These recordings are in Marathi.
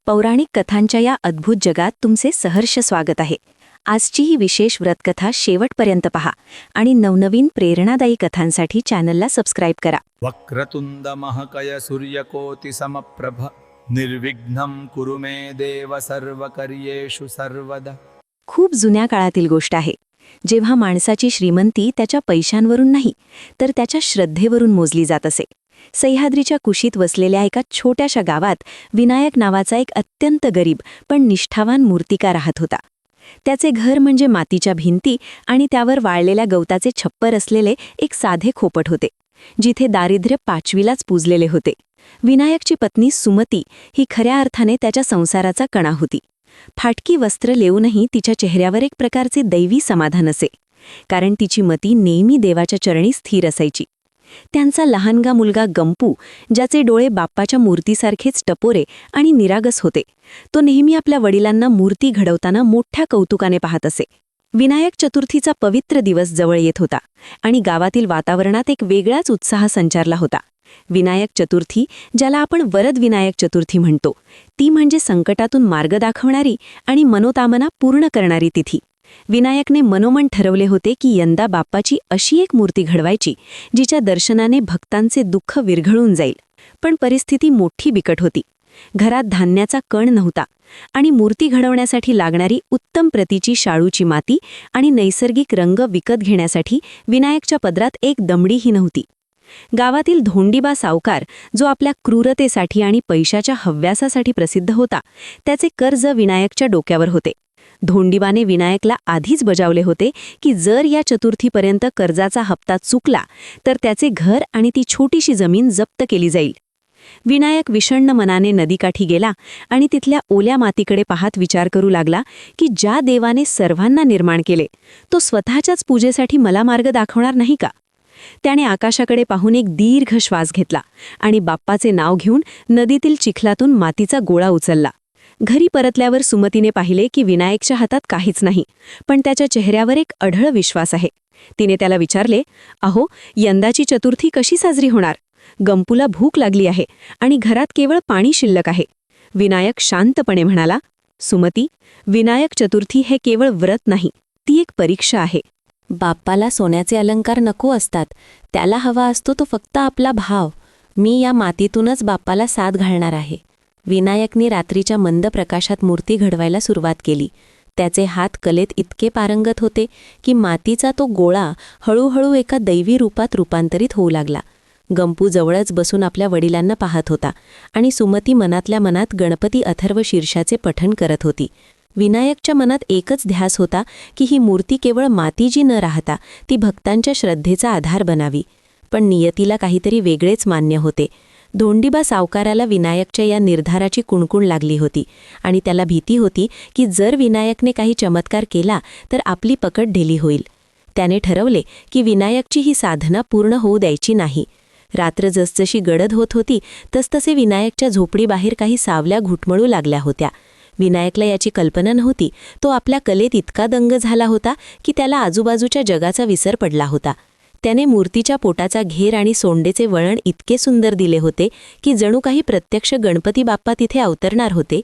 पौराणिक कथांच्या या अद्भुत जगात तुमचे सहर्ष स्वागत आहे. आजची ही विशेष व्रतकथा शेवटपर्यंत पहा आणि नवनवीन प्रेरणादायी कथांसाठी चॅनलला सबस्क्राईब करा. वक्रतुंड महकय सूर्यकोटि समप्रभ निर्विघ्नं कुरु मे देव सर्वकार्येषु सर्वदा. खूप जुन्या काळातील गोष्ट आहे, जेव्हा माणसाची श्रीमंती त्याच्या पैशांवरून नाही तर त्याच्या श्रद्धेवरून मोजली जात असे. सह्याद्रीच्या कुशीत वसलेल्या एका छोट्याशा गावात विनायक नावाचा एक अत्यंत गरीब पण निष्ठावान मूर्तिकार राहत होता. त्याचे घर म्हणजे मातीच्या भिंती आणि त्यावर वाळलेल्या गवताचे छप्पर असलेले एक साधे खोपट होते, जिथे दारिद्र्य पाचवीलाच पूजलेले होते. विनायकची पत्नी सुमती ही खऱ्या अर्थाने त्याच्या संसाराचा कणा होती. फाटकी वस्त्र लेऊनही तिच्या चेहऱ्यावर एक प्रकारचे दैवी समाधान असे, कारण तिची मती नेहमी देवाच्या चरणी स्थिर असायची. त्यांचा लहानगा मुलगा गंपू, ज्याचे डोळे बाप्पाच्या मूर्तीसारखेच टपोरे आणि निरागस होते, तो नेहमी आपल्या वडिलांना मूर्ती घडवताना मोठ्या कौतुकाने पाहत असे. विनायक चतुर्थीचा पवित्र दिवस जवळ येत होता आणि गावातील वातावरणात एक वेगळाच उत्साह संचारला होता. विनायक चतुर्थी, ज्याला आपण वरद विनायक चतुर्थी म्हणतो, ती म्हणजे संकटातून मार्ग दाखवणारी आणि मनोकामना पूर्ण करणारी तिथी. विनायकने मनोमन ठरवले होते की यंदा बाप्पाची अशी एक मूर्ती घडवायची जिच्या दर्शनाने भक्तांचे दुःख विरघळून जाईल. पण परिस्थिती मोठी बिकट होती. घरात धान्याचा कण नव्हता आणि मूर्ती घडवण्यासाठी लागणारी उत्तम प्रतीची शाळूची माती आणि नैसर्गिक रंग विकत घेण्यासाठी विनायकच्या पदरात एक दमडीही नव्हती. गावातील धोंडीबा सावकार, जो आपल्या क्रूरतेसाठी आणि पैशाच्या हव्यासासाठी प्रसिद्ध होता, त्याचे कर्ज विनायकच्या डोक्यावर होते. धोंडीबाने विनायकला आधीच बजावले होते की जर या चतुर्थीपर्यंत कर्जाचा हप्ता चुकला तर त्याचे घर आणि ती छोटीशी जमीन जप्त केली जाईल. विनायक विषण्ण मनाने नदीकाठी गेला आणि तिथल्या ओल्या मातीकडे पाहत विचार करू लागला की ज्या देवाने सर्वांना निर्माण केले, तो स्वतःच्याच पूजेसाठी मला मार्ग दाखवणार नाही का? त्याने आकाशाकडे पाहून एक दीर्घ श्वास घेतला आणि बाप्पाचे नाव घेऊन नदीतील चिखलातून मातीचा गोळा उचलला. घरी परतल्यावर सुमतीने पाहिले की विनायकच्या हातात काहीच नाही, पण त्याच्या चेहऱ्यावर एक अढळ विश्वास आहे. तिने त्याला विचारले, "अहो, यंदाची चतुर्थी कशी साजरी होणार? गंपूला भूक लागली आहे आणि घरात केवळ पाणी शिल्लक आहे." विनायक शांतपणे म्हणाला, "सुमती, विनायक चतुर्थी हे केवळ व्रत नाही, ती एक परीक्षा आहे. बाप्पाला सोन्याचे अलंकार नको असतात, त्याला हवा असतो तो फक्त आपला भाव. मी या मातीतूनच बाप्पाला साथ घालणार आहे." विनायकने रात्रीच्या मंद प्रकाशात मूर्ती घडवायला सुरुवात केली. त्याचे हात कलेत इतके पारंगत होते की मातीचा तो गोळा हळूहळू एका दैवी रूपात रूपांतरित होऊ लागला. गंपू जवळच बसून आपल्या वडिलांना पाहत होता आणि सुमती मनातल्या मनात गणपती अथर्व शीर्षाचे पठण करत होती. विनायकच्या मनात एकच ध्यास होता की ही मूर्ती केवळ मातीची न राहता ती भक्तांच्या श्रद्धेचा आधार बनावी. पण नियतीला काहीतरी वेगळेच मान्य होते. धोंडीबा सावकाराला विनायकच्या या निर्धाराची कुणकुण लागली होती आणि त्याला भीती होती की जर विनायकने काही चमत्कार केला तर आपली पकड ढिली होईल. त्याने ठरवले की विनायकची ही साधना पूर्ण होऊ द्यायची नाही. रात्र जसजशी गडद होत होती तसतसे विनायकच्या झोपडीबाहेर काही सावल्या घुटमळू लागल्या होत्या. विनायकला याची कल्पना नव्हती. तो आपल्या कलेत इतका दंग झाला होता की त्याला आजूबाजूच्या जगाचा विसर पडला होता. त्याने मूर्तीच्या पोटाचा घेर आणि सोंडेचे वळण इतके सुंदर दिले होते की जणू काही प्रत्यक्ष गणपती बाप्पा तिथे अवतरणार होते.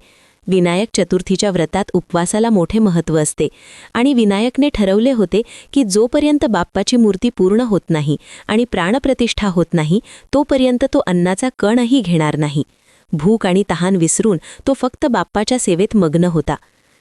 विनायक चतुर्थीच्या व्रतात उपवासाला मोठे महत्त्व असते आणि विनायकने ठरवले होते की जोपर्यंत बाप्पाची मूर्ती पूर्ण होत नाही आणि प्राणप्रतिष्ठा होत नाही तोपर्यंत तो अन्नाचा कणही घेणार नाही. भूक आणि तहान विसरून तो फक्त बाप्पाच्या सेवेत मग्न होता.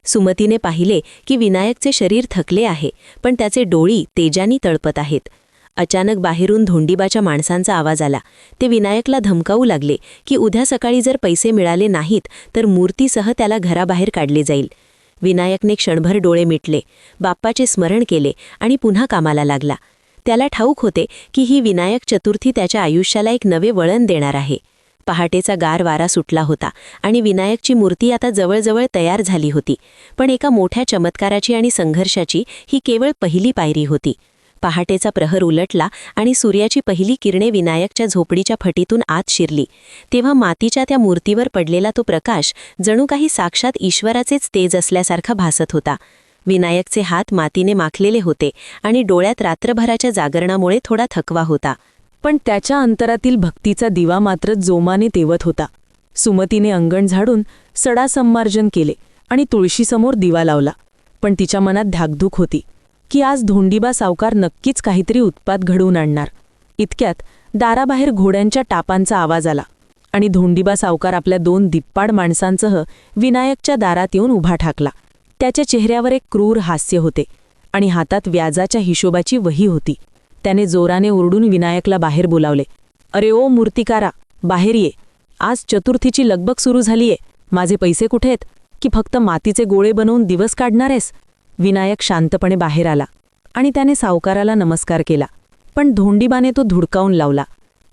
सुमतीने पाहिले की विनायकचे शरीर थकले आहे, पण त्याचे डोळी तेजानी तळपत आहेत. अचानक बाहेरून धोंडीबाच्या माणसांचा आवाज आला. ते विनायकला धमकावू लागले की उद्या सकाळी जर पैसे मिळाले नाहीत तर मूर्तीसह त्याला घराबाहेर काढले जाईल. विनायकने क्षणभर डोळे मिटले, बाप्पाचे स्मरण केले आणि पुन्हा कामाला लागला. त्याला ठाऊक होते की ही विनायक चतुर्थी त्याच्या आयुष्याला एक नवे वळण देणार आहे. पहाटेचा गार वारा सुटला होता आणि विनायकची मूर्ती आता जवळजवळ तयार झाली होती. पण एका मोठ्या चमत्काराची आणि संघर्षाची ही केवळ पहिली पायरी होती. पहाटेचा प्रहर उलटला आणि सूर्याची पहिली किरणे विनायकच्या झोपडीच्या फटीतून आत शिरली. तेव्हा मातीच्या त्या मूर्तीवर पडलेला तो प्रकाश जणू काही साक्षात ईश्वराचेच तेज असल्यासारखा भासत होता. विनायकचे हात मातीने माखलेले होते आणि डोळ्यात रात्रभराच्या जागरणामुळे थोडा थकवा होता. पण त्याच्या अंतरातील भक्तीचा दिवा मात्र जोमाने तेवत होता. सुमतीने अंगण झाडून सडा संमार्जन केले आणि तुळशीसमोर दिवा लावला. पण तिच्या मनात धाकधूक होती की आज धोंडीबा सावकार नक्कीच काहीतरी उत्पात घडवून आणणार. इतक्यात दाराबाहेर घोड्यांच्या टापांचा आवाज आला आणि धोंडीबा सावकार आपल्या 2 दिप्पाड माणसांसह विनायकच्या दारात येऊन उभा ठाकला. त्याच्या चेहऱ्यावर एक क्रूर हास्य होते आणि हातात व्याजाच्या हिशोबाची वही होती. त्याने जोराने ओरडून विनायकला बाहेर बोलावले. "अरे ओ मूर्तिकारा, बाहेर ये. आज चतुर्थीची लगबग सुरू झालीये. माझे पैसे कुठे आहेत? की फक्त मातीचे गोळे बनवून दिवस काढणार आहेस?" विनायक शांतपणे बाहेर आला आणि त्याने सावकाराला नमस्कार केला. पण धोंडीबाने तो धुडकावून लावला.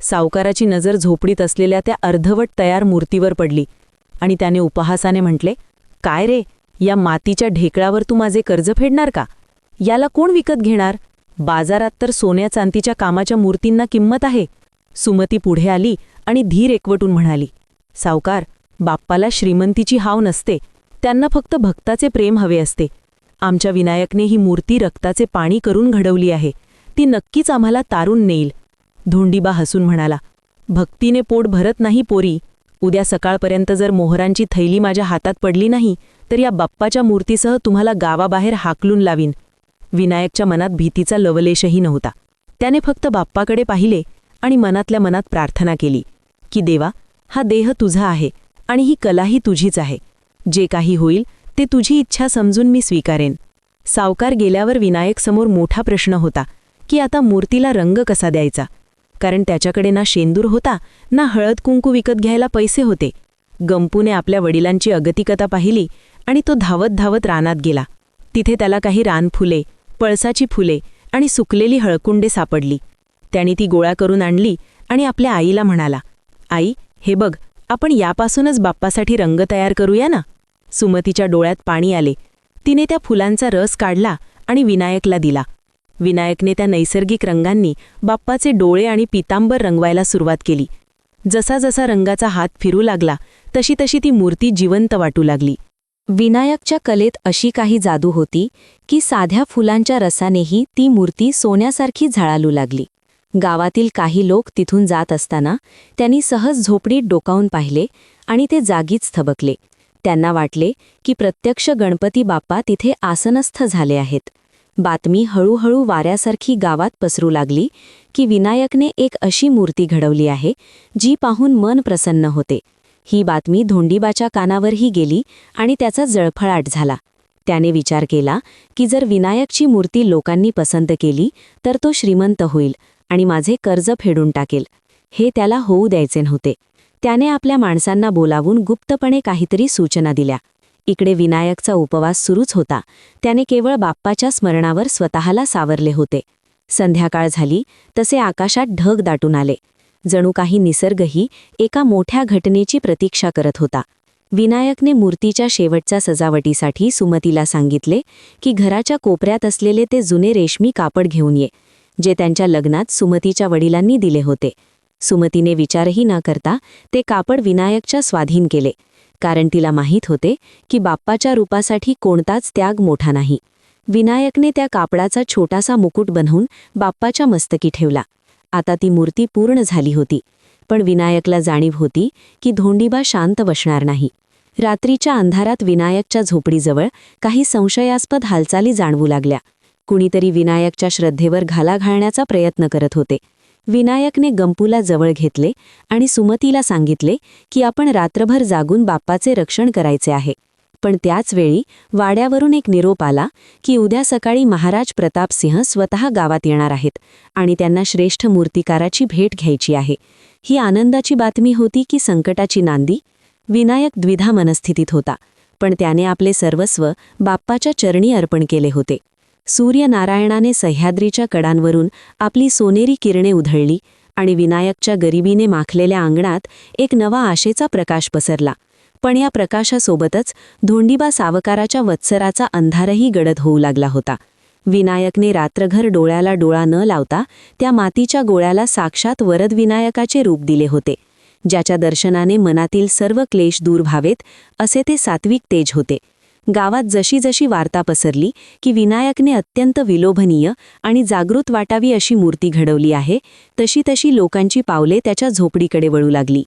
सावकाराची नजर झोपडीत असलेल्या त्या अर्धवट तयार मूर्तीवर पडली आणि त्याने उपहासाने म्हटले, "काय रे, या मातीच्या ढेकळावर तू माझे कर्ज फेडणार का? याला कोण विकत घेणार? बाजारात तर सोन्या चांदीच्या कामाच्या मूर्तींना किंमत आहे." सुमती पुढे आली आणि धीर एकवटून म्हणाली, "सावकार, बाप्पाला श्रीमंतीची हाव नसते. त्यांना फक्त भक्ताचे प्रेम हवे असते. आमच्या विनायकने ही मूर्ती रक्ताचे पाणी करून घडवली आहे. ती नक्कीच आम्हाला तारून नेईल." धोंडीबा हसून म्हणाला, "भक्तीने पोट भरत नाही पोरी. उद्या सकाळपर्यंत जर मोहरांची थैली माझ्या हातात पडली नाही तर या बाप्पाच्या मूर्तीसह तुम्हाला गावाबाहेर हाकलून लावीन." विनायकच्या मनात भीतीचा लवलेशही नव्हता. त्याने फक्त बाप्पाकडे पाहिले आणि मनातल्या मनात प्रार्थना केली की देवा, हा देह तुझा आहे आणि ही कलाही तुझीच आहे. जे काही होईल ते तुझी इच्छा समजून मी स्वीकारेन. सावकार गेल्यावर विनायकसमोर मोठा प्रश्न होता की आता मूर्तीला रंग कसा द्यायचा, कारण त्याच्याकडे ना शेंदूर होता ना हळद कुंकू विकत घ्यायला पैसे होते. गंपूने आपल्या वडिलांची अगतिकता पाहिली आणि तो धावत धावत रानात गेला. तिथे त्याला काही रानफुले, पळसाची फुले आणि सुकलेली हळकुंडे सापडली. त्याने ती गोळा करून आणली आणि आपल्या आईला म्हणाला, "आई, हे बघ, आपण यापासूनच बाप्पासाठी रंग तयार करूया ना." सुमतीच्या डोळ्यात पाणी आले. तिने त्या फुलांचा रस काढला आणि विनायकला दिला. विनायकने त्या नैसर्गिक रंगांनी बाप्पाचे डोळे आणि पितांबर रंगवायला सुरुवात केली. जसा जसा रंगाचा हात फिरू लागला तशी तशी ती मूर्ती जिवंत वाटू लागली. विनायकच्या कलेत अशी काही जादू होती की साध्या फुलांच्या रसानेही ती मूर्ती सोन्यासारखी झळालू लागली. गावातील काही लोक तिथून जात असताना त्यांनी सहज झोपडीत डोकावून पाहिले आणि ते जागीच थबकले. त्यांना वाटले की प्रत्यक्ष गणपती बाप्पा तिथे आसनस्थ झाले आहेत. बातमी हळूहळू वाऱ्यासारखी गावात पसरू लागली की विनायकने एक अशी मूर्ती घडवली आहे जी पाहून मन प्रसन्न होते. ही बातमी धोंडीबाच्या कानावरही गेली आणि त्याचा जळफळाट झाला. त्याने विचार केला की जर विनायकची मूर्ती लोकांनी पसंत केली तर तो श्रीमंत होईल आणि माझे कर्ज फेडून टाकेल. हे त्याला होऊ द्यायचे नव्हते. त्याने आपल्या माणसांना बोलावून गुप्तपणे काहीतरी सूचना दिल्या. इकडे विनायकचा उपवास सुरूच होता. त्याने केवळ बाप्पाच्या स्मरणावर स्वतःला सावरले होते. संध्याकाळ झाली तसे आकाशात ढग दाटून आले. जणू काही निसर्गही एका मोठ्या घटनेची प्रतीक्षा करत होता. विनायकने मूर्तीच्या शेवटच्या सजावटीसाठी सुमतीला सांगितले की घराच्या कोपऱ्यात असलेले ते जुने रेशमी कापड घेऊन ये, जे त्यांच्या लग्नात सुमतीच्या वडिलांनी दिले होते. सुमतीने विचारही न करता ते कापड विनायकच्या स्वाधीन केले, कारण तिला माहीत होते की बाप्पाच्या रूपासाठी कोणताच त्याग मोठा नाही. विनायकने त्या कापडाचा छोटासा मुकुट बनवून बाप्पाच्या मस्तकी ठेवला. आता ती मूर्ती पूर्ण झाली होती. पण विनायकला जाणीव होती की धोंडीबा शांत बसणार नाही. रात्रीच्या अंधारात विनायकच्या झोपडीजवळ काही संशयास्पद हालचाली जाणवू लागल्या. कुणीतरी विनायकच्या श्रद्धेवर घाला घालण्याचा प्रयत्न करत होते. विनायकने गंपूला जवळ घेतले आणि सुमतीला सांगितले की आपण रात्रभर जागून बाप्पाचे रक्षण करायचे आहे. पण त्याच वेळी वाड्यावरून एक निरोप आला की उद्या सकाळी महाराज प्रतापसिंह स्वतः गावात येणार आहेत आणि त्यांना श्रेष्ठ मूर्तिकाराची भेट घ्यायची आहे. ही आनंदाची बातमी होती की संकटाची नांदी? विनायक द्विधा मनस्थितीत होता, पण त्याने आपले सर्वस्व बाप्पाच्या चरणी अर्पण केले होते. सूर्यनारायणाने सह्याद्रीच्या कडांवरून आपली सोनेरी किरणे उधळली आणि विनायकच्या गरिबीने माखलेल्या अंगणात एक नवा आशेचा प्रकाश पसरला. पण या प्रकाशासोबतच धोंडीबा सावकाराच्या वत्सराचा अंधारही गडद होऊ लागला होता. विनायकने रात्रभर डोळ्याला डोळा न लावता त्या मातीच्या गोळ्याला साक्षात वरद विनायकाचे रूप दिले होते, ज्याच्या दर्शनाने मनातील सर्व क्लेश दूर व्हावेत असे ते सात्विक तेज होते. गावात जशी जशी वार्ता पसरली की विनायकने अत्यंत विलोभनीय आणि जागृत वाटावी अशी मूर्ती घडवली आहे, तशी तशी लोकांची पावले त्याच्या झोपडीकडे वळू लागली.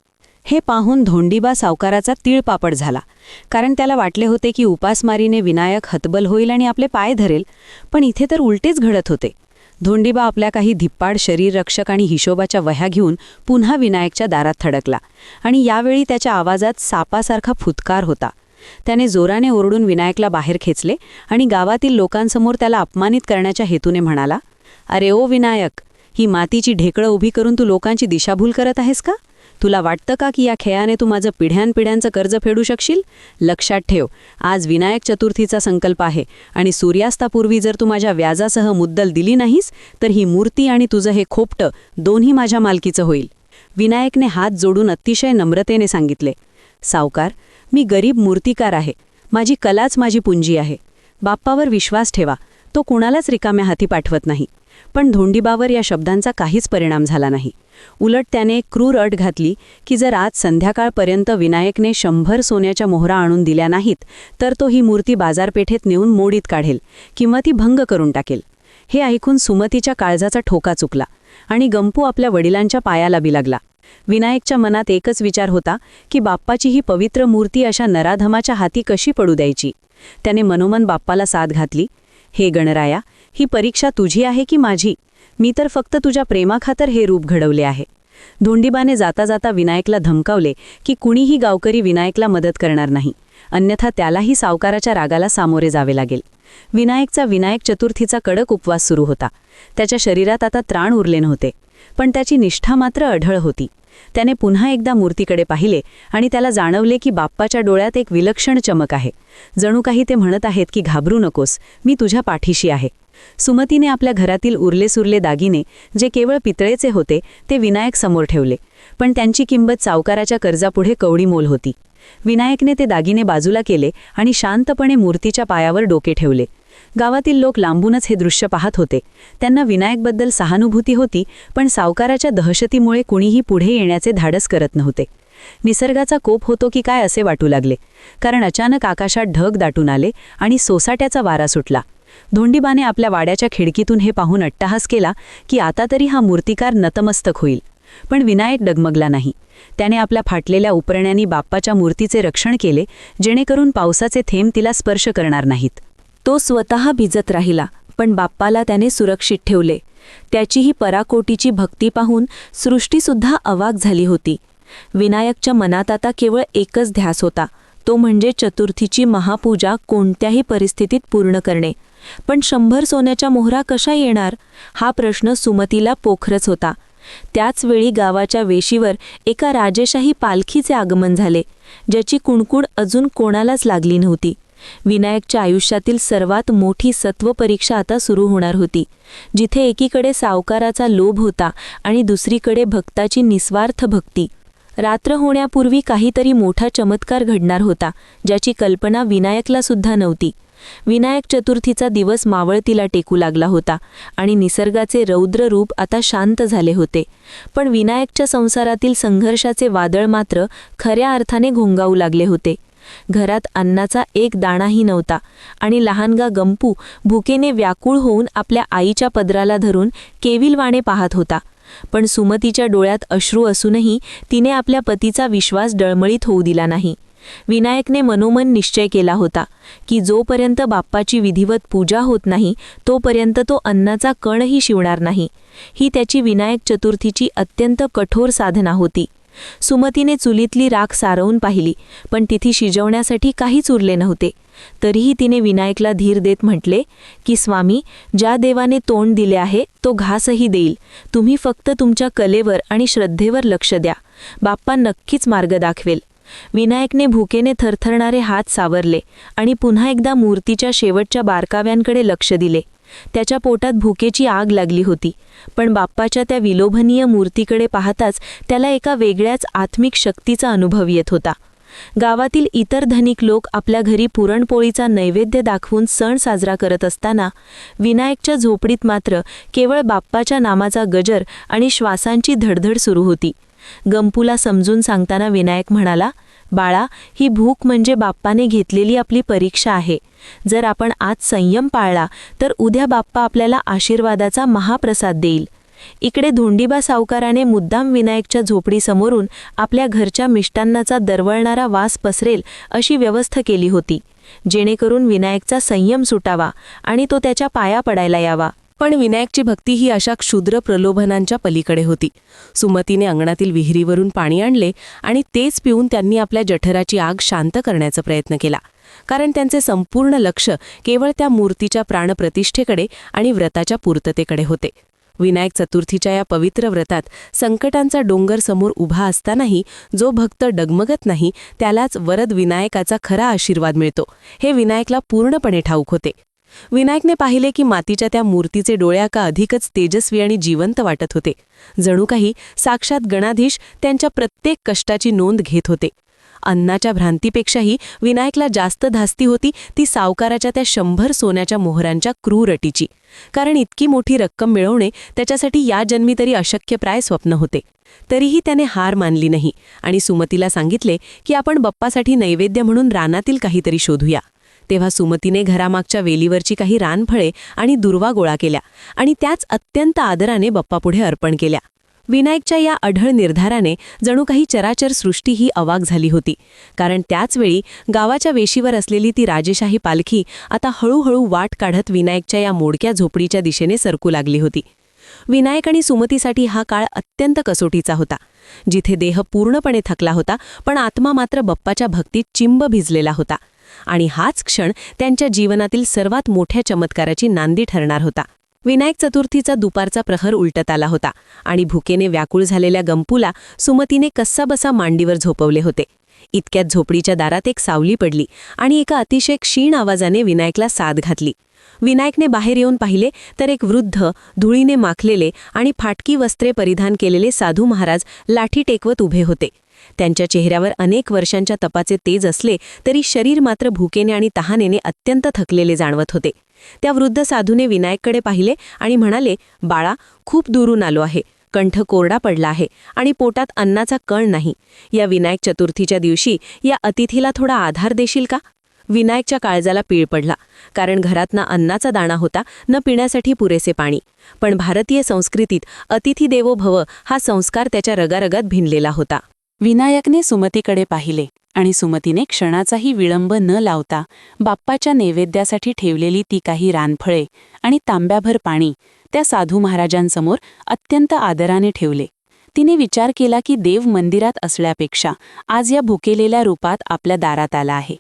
हे पाहून धोंडीबा सावकाराचा तीळपापड झाला, कारण त्याला वाटले होते की उपासमारीने विनायक हतबल होईल आणि आपले पाय धरेल, पण इथे तर उलटेच घडत होते. धोंडीबा आपल्या काही धिप्पाड शरीररक्षक आणि हिशोबाच्या वह्या घेऊन पुन्हा विनायकच्या दारात थडकला, आणि यावेळी त्याच्या आवाजात सापासारखा फुतकार होता. त्याने जोराने ओरडून विनायकला बाहेर खेचले आणि गावातील लोकांसमोर त्याला अपमानित करण्याच्या हेतूने म्हणाला, "अरे ओ विनायक, ही मातीची ढेकळं उभी करून तू लोकांची दिशाभूल करत आहेस का? तुला वाटतं का की या खेळाने तू माझं पिढ्यानपिढ्यांचं कर्ज फेडू शकशील? लक्षात ठेव, आज विनायक चतुर्थीचा संकल्प आहे आणि सूर्यास्तापूर्वी जर तू माझ्या व्याजासह मुद्दल दिली नाहीस तर ही मूर्ती आणि तुझं हे खोपटं दोन्ही माझ्या मालकीचं होईल." विनायकने हात जोडून अतिशय नम्रतेने सांगितले, "सावकार, मी गरीब मूर्तिकार आहे. माझी कलाच माझी पुंजी आहे. बाप्पावर विश्वास ठेवा, तो कुणालाच रिकाम्या हाती पाठवत नाही." पण धोंडीबावर या शब्दांचा काहीच परिणाम झाला नाही. उलट त्याने क्रूर अट घातली की जर आज संध्याकाळपर्यंत विनायकने 100 सोन्याच्या मोहरा आणून दिल्या नाहीत तर तो ही मूर्ती बाजारपेठेत नेऊन मोडीत काढेल किंवा ती भंग करून टाकेल. हे ऐकून सुमतीच्या काळजाचा ठोका चुकला आणि गंपू आपल्या वडिलांच्या पायाला बिलागला. विनायकच्या मनात एकच विचार होता की बाप्पाची ही पवित्र मूर्ती अशा नराधमाच्या हाती कशी पडू द्यायची. त्याने मनोमन बाप्पाला साथ घातली, "हे गणराया, ही परीक्षा तुझी आहे की माझी? मी तर फक्त तुझ्या प्रेमाखातर हे रूप घडवले आहे." धोंडीबाने जाता जाता विनायकला धमकावले की कुणीही गावकरी विनायकला मदत करणार नाही, अन्यथा त्यालाही सावकाराच्या रागाला सामोरे जावे लागेल. विनायकचा विनायक चतुर्थीचा कडक उपवास सुरू होता. त्याच्या शरीरात आता त्राण उरले नव्हते, पण त्याची निष्ठा मात्र अढळ होती. त्याने पुन्हा एकदा मूर्तीकडे पाहिले आणि त्याला जाणवले की बाप्पाच्या डोळ्यात एक विलक्षण चमक आहे. जणू काही ते म्हणत आहेत की घाबरू नकोस, मी तुझ्या पाठीशी आहे. सुमतीने आपल्या घरातील उरलेसुरले दागिने, जे केवळ पितळेचे होते, ते विनायक समोर ठेवले, पण त्यांची किंमत सावकाराच्या कर्जापुढे कवडी मोल होती. विनायकने ते दागिने बाजूला केले आणि शांतपणे मूर्तीच्या पायावर डोके ठेवले. गावातील लोक लांबूनच हे दृश्य पाहत होते. त्यांना विनायकबद्दल सहानुभूती होती, पण सावकाराच्या दहशतीमुळे कुणीही पुढे येण्याचे धाडस करत नव्हते. निसर्गाचा कोप होतो की काय असे वाटू लागले, कारण अचानक आकाशात ढग दाटून आले आणि सोसाट्याचा वारा सुटला. धोंडीबाने आपल्या वाड्याच्या खिडकीतून हे पाहून अट्टहास केला की आता तरी हा मूर्तिकार नतमस्तक होईल. पण विनायक डगमगला नाही. त्याने आपल्या फाटलेल्या उपरण्यांनी बाप्पाच्या मूर्तीचे रक्षण केले, जेणेकरून पावसाचे थेंब तिला स्पर्श करणार नाहीत. तो स्वतः भिजत राहिला, पण बाप्पाला त्याने सुरक्षित ठेवले. त्याची ही पराकोटीची भक्ती पाहून सृष्टीसुद्धा अवाक झाली होती. विनायकच्या मनात आता केवळ एकच ध्यास होता, तो म्हणजे चतुर्थीची महापूजा कोणत्याही परिस्थितीत पूर्ण करणे. पण 100 सोन्याच्या मोहरा कशा येणार, हा प्रश्न सुमतीला पोखरच होता. त्याचवेळी गावाच्या वेशीवर एका राजेशाही पालखीचे आगमन झाले, ज्याची कुणकुण अजून कोणालाच लागली नव्हती. विनायकच्या आयुष्यातील सर्वात मोठी सत्वपरीक्षा आता सुरू होणार होती, जिथे एकीकडे सावकाराचा लोभ होता आणि दुसरीकडे भक्ताची निस्वार्थ भक्ती. रात्र होण्यापूर्वी काहीतरी मोठा चमत्कार घडणार होता, ज्याची कल्पना विनायकला सुद्धा नव्हती. विनायक चतुर्थीचा दिवस मावळतीला टेकू लागला होता आणि निसर्गाचे रौद्र रूप आता शांत झाले होते. पण विनायकच्या संसारातील संघर्षाचे वादळ मात्र खऱ्या अर्थाने घोंगावू लागले होते. घरात अन्नाचा एक दाणाही नव्हता आणि लहानगा गंपू भुकेने व्याकुळ होऊन आपल्या आईच्या पदराला धरून केविलवाणे पाहत होता. पण सुमतीच्या डोळ्यात अश्रू असूनही तिने आपल्या पतीचा विश्वास डळमळीत होऊ दिला नाही. विनायकने मनोमन निश्चय केला होता की जोपर्यंत बाप्पाची विधिवत पूजा होत नाही तोपर्यंत तो अन्नाचा कणही शिवणार नाही. ही त्याची विनायक चतुर्थीची अत्यंत कठोर साधना होती. सुमतीने चुलीतली राख सारवून पाहिली, पण तिथे शिजवण्यासाठी काहीच उरले नव्हते. तरीही तिने विनायकला धीर देत म्हटले की स्वामी, ज्या देवाने तोंड दिले आहे तो घासही देईल. तुम्ही फक्त तुमच्या कलेवर आणि श्रद्धेवर लक्ष द्या. बाप्पा नक्कीच मार्ग दाखवेल. विनायकने भुकेने थरथरणारे हात सावरले आणि पुन्हा एकदा मूर्तीच्या शेवटच्या बारकाव्यांकडे लक्ष दिले. त्याच्या पोटात भुकेची आग लागली होती, पण बाप्पाच्या त्या विलोभनीय मूर्तीकडे पाहताच त्याला एका वेगळ्याच आत्मिक शक्तीचा अनुभव येत होता. गावातील इतर धनिक लोक आपल्या घरी पुरणपोळीचा नैवेद्य दाखवून सण साजरा करत असताना विनायकच्या झोपडीत मात्र केवळ बाप्पाच्या नामाचा गजर आणि श्वासांची धडधड सुरू होती. गंपूला समजून सांगताना विनायक म्हणाला, बाळा, ही भूक म्हणजे बाप्पाने घेतलेली आपली परीक्षा आहे. जर आपण आज संयम पाळला तर उद्या बाप्पा आपल्याला आशीर्वादाचा महाप्रसाद देईल. इकडे धोंडीबा सावकाराने मुद्दाम विनायकच्या झोपडीसमोरून आपल्या घरच्या मिष्टान्नाचा दरवळणारा वास पसरेल अशी व्यवस्था केली होती, जेणेकरून विनायकचा संयम सुटावा आणि तो त्याच्या पाया पडायला यावा. पण विनायकची भक्ती ही अशा क्षुद्र प्रलोभनांच्या पलीकडे होती. सुमतीने अंगणातील विहिरीवरून पाणी आणले आणि तेच पिऊन त्यांनी आपल्या जठराची आग शांत करण्याचा प्रयत्न केला, कारण त्यांचे संपूर्ण लक्ष केवळ त्या मूर्तीच्या प्राणप्रतिष्ठेकडे आणि व्रताच्या पूर्ततेकडे होते. विनायक चतुर्थीच्या या पवित्र व्रतात संकटांचा डोंगर समोर उभा असतानाही जो भक्त डगमगत नाही त्यालाच वरद विनायकाचा खरा आशीर्वाद मिळतो, हे विनायकला पूर्णपणे ठाऊक होते. विनायकने पाहिले की मातीच्या त्या मूर्तीचे डोळे का अधिकच तेजस्वी आणि जिवंत वाटत होते. जणू काही साक्षात गणाधीश त्यांच्या प्रत्येक कष्टाची नोंद घेत होते. अन्नाच्या भ्रांतीपेक्षाही विनायकला जास्त धास्ती होती ती सावकाराच्या त्या 100 सोन्याच्या मोहरांच्या क्रूर अटीची, कारण इतकी मोठी रक्कम मिळवणे त्याच्यासाठी या जन्मी तरी अशक्यप्राय स्वप्न होते. तरीही त्याने हार मानली नाही आणि सुमतीला सांगितले की आपण बप्पासाठी नैवेद्य म्हणून रानातील काहीतरी शोधूया. तेव्हा सुमतीने घरामागच्या वेलीवरची काही रानफळे आणि दुर्वा गोळा केल्या आणि त्याच अत्यंत आदराने बप्पापुढे अर्पण केल्या. विनायकच्या या अढळ निर्धाराने जणू काही चराचर सृष्टी ही अवाक झाली होती, कारण त्याचवेळी गावाच्या वेशीवर असलेली ती राजेशाही पालखी आता हळूहळू वाट काढत विनायकच्या या मोडक्या झोपडीच्या दिशेने सरकू लागली होती. विनायक आणि सुमतीसाठी हा काळ अत्यंत कसोटीचा होता, जिथे देह पूर्णपणे थकला होता पण आत्मा मात्र बप्पाच्या भक्तीत चिंब भिजलेला होता. आणि हाच क्षण त्यांच्या जीवनातील सर्वात मोठ्या चमत्काराची नांदी ठरणार होता. विनायक चतुर्थीचा दुपारचा प्रहर उलटत आला होता आणि भुकेने व्याकुळ झालेल्या गंपूला सुमतीने कस्साबसा मांडीवर झोपवले होते. इतक्यात झोपडीच्या दारात एक सावली पडली आणि एका अतिशय क्षीण आवाजाने विनायकला साद घातली. विनायकने बाहेर येऊन पाहिले तर एक वृद्ध, धुळीने माखलेले आणि फाटकी वस्त्रे परिधान केलेले साधू महाराज लाठी टेकवत उभे होते. त्यांच्या चेहऱ्यावर अनेक वर्षांच्या तपाचे तेज असले तरी शरीर मात्र भुकेने आणि तहानेने अत्यंत थकलेले जाणवत होते. त्या वृद्ध साधूने विनायककडे पाहिले आणि म्हणाले, बाळा, खूप दूरून आलो आहे. कंठ कोरडा पडला आहे आणि पोटात अन्नाचा कण नाही. या विनायक चतुर्थीच्या दिवशी या अतिथीला थोडा आधार देशील का? विनायकच्या काळजाला पीळ पडला, कारण घरात ना अन्नाचा दाणा होता न पिण्यासाठी पुरेसे पाणी. पण भारतीय संस्कृतीत अतिथी देवो भव हा संस्कार त्याच्या रगारगात भिनलेला होता. विनायकने सुमतीकडे पाहिले आणि सुमतीने क्षणाचाही विळंब न लावता बाप्पाच्या नैवेद्यासाठी ठेवलेली ती काही रानफळे आणि तांब्याभर पाणी त्या साधू महाराजांसमोर अत्यंत आदराने ठेवले. तिने विचार केला की देव मंदिरात असल्यापेक्षा आज या भुकेलेल्या रूपात आपल्या दारात आला आहे.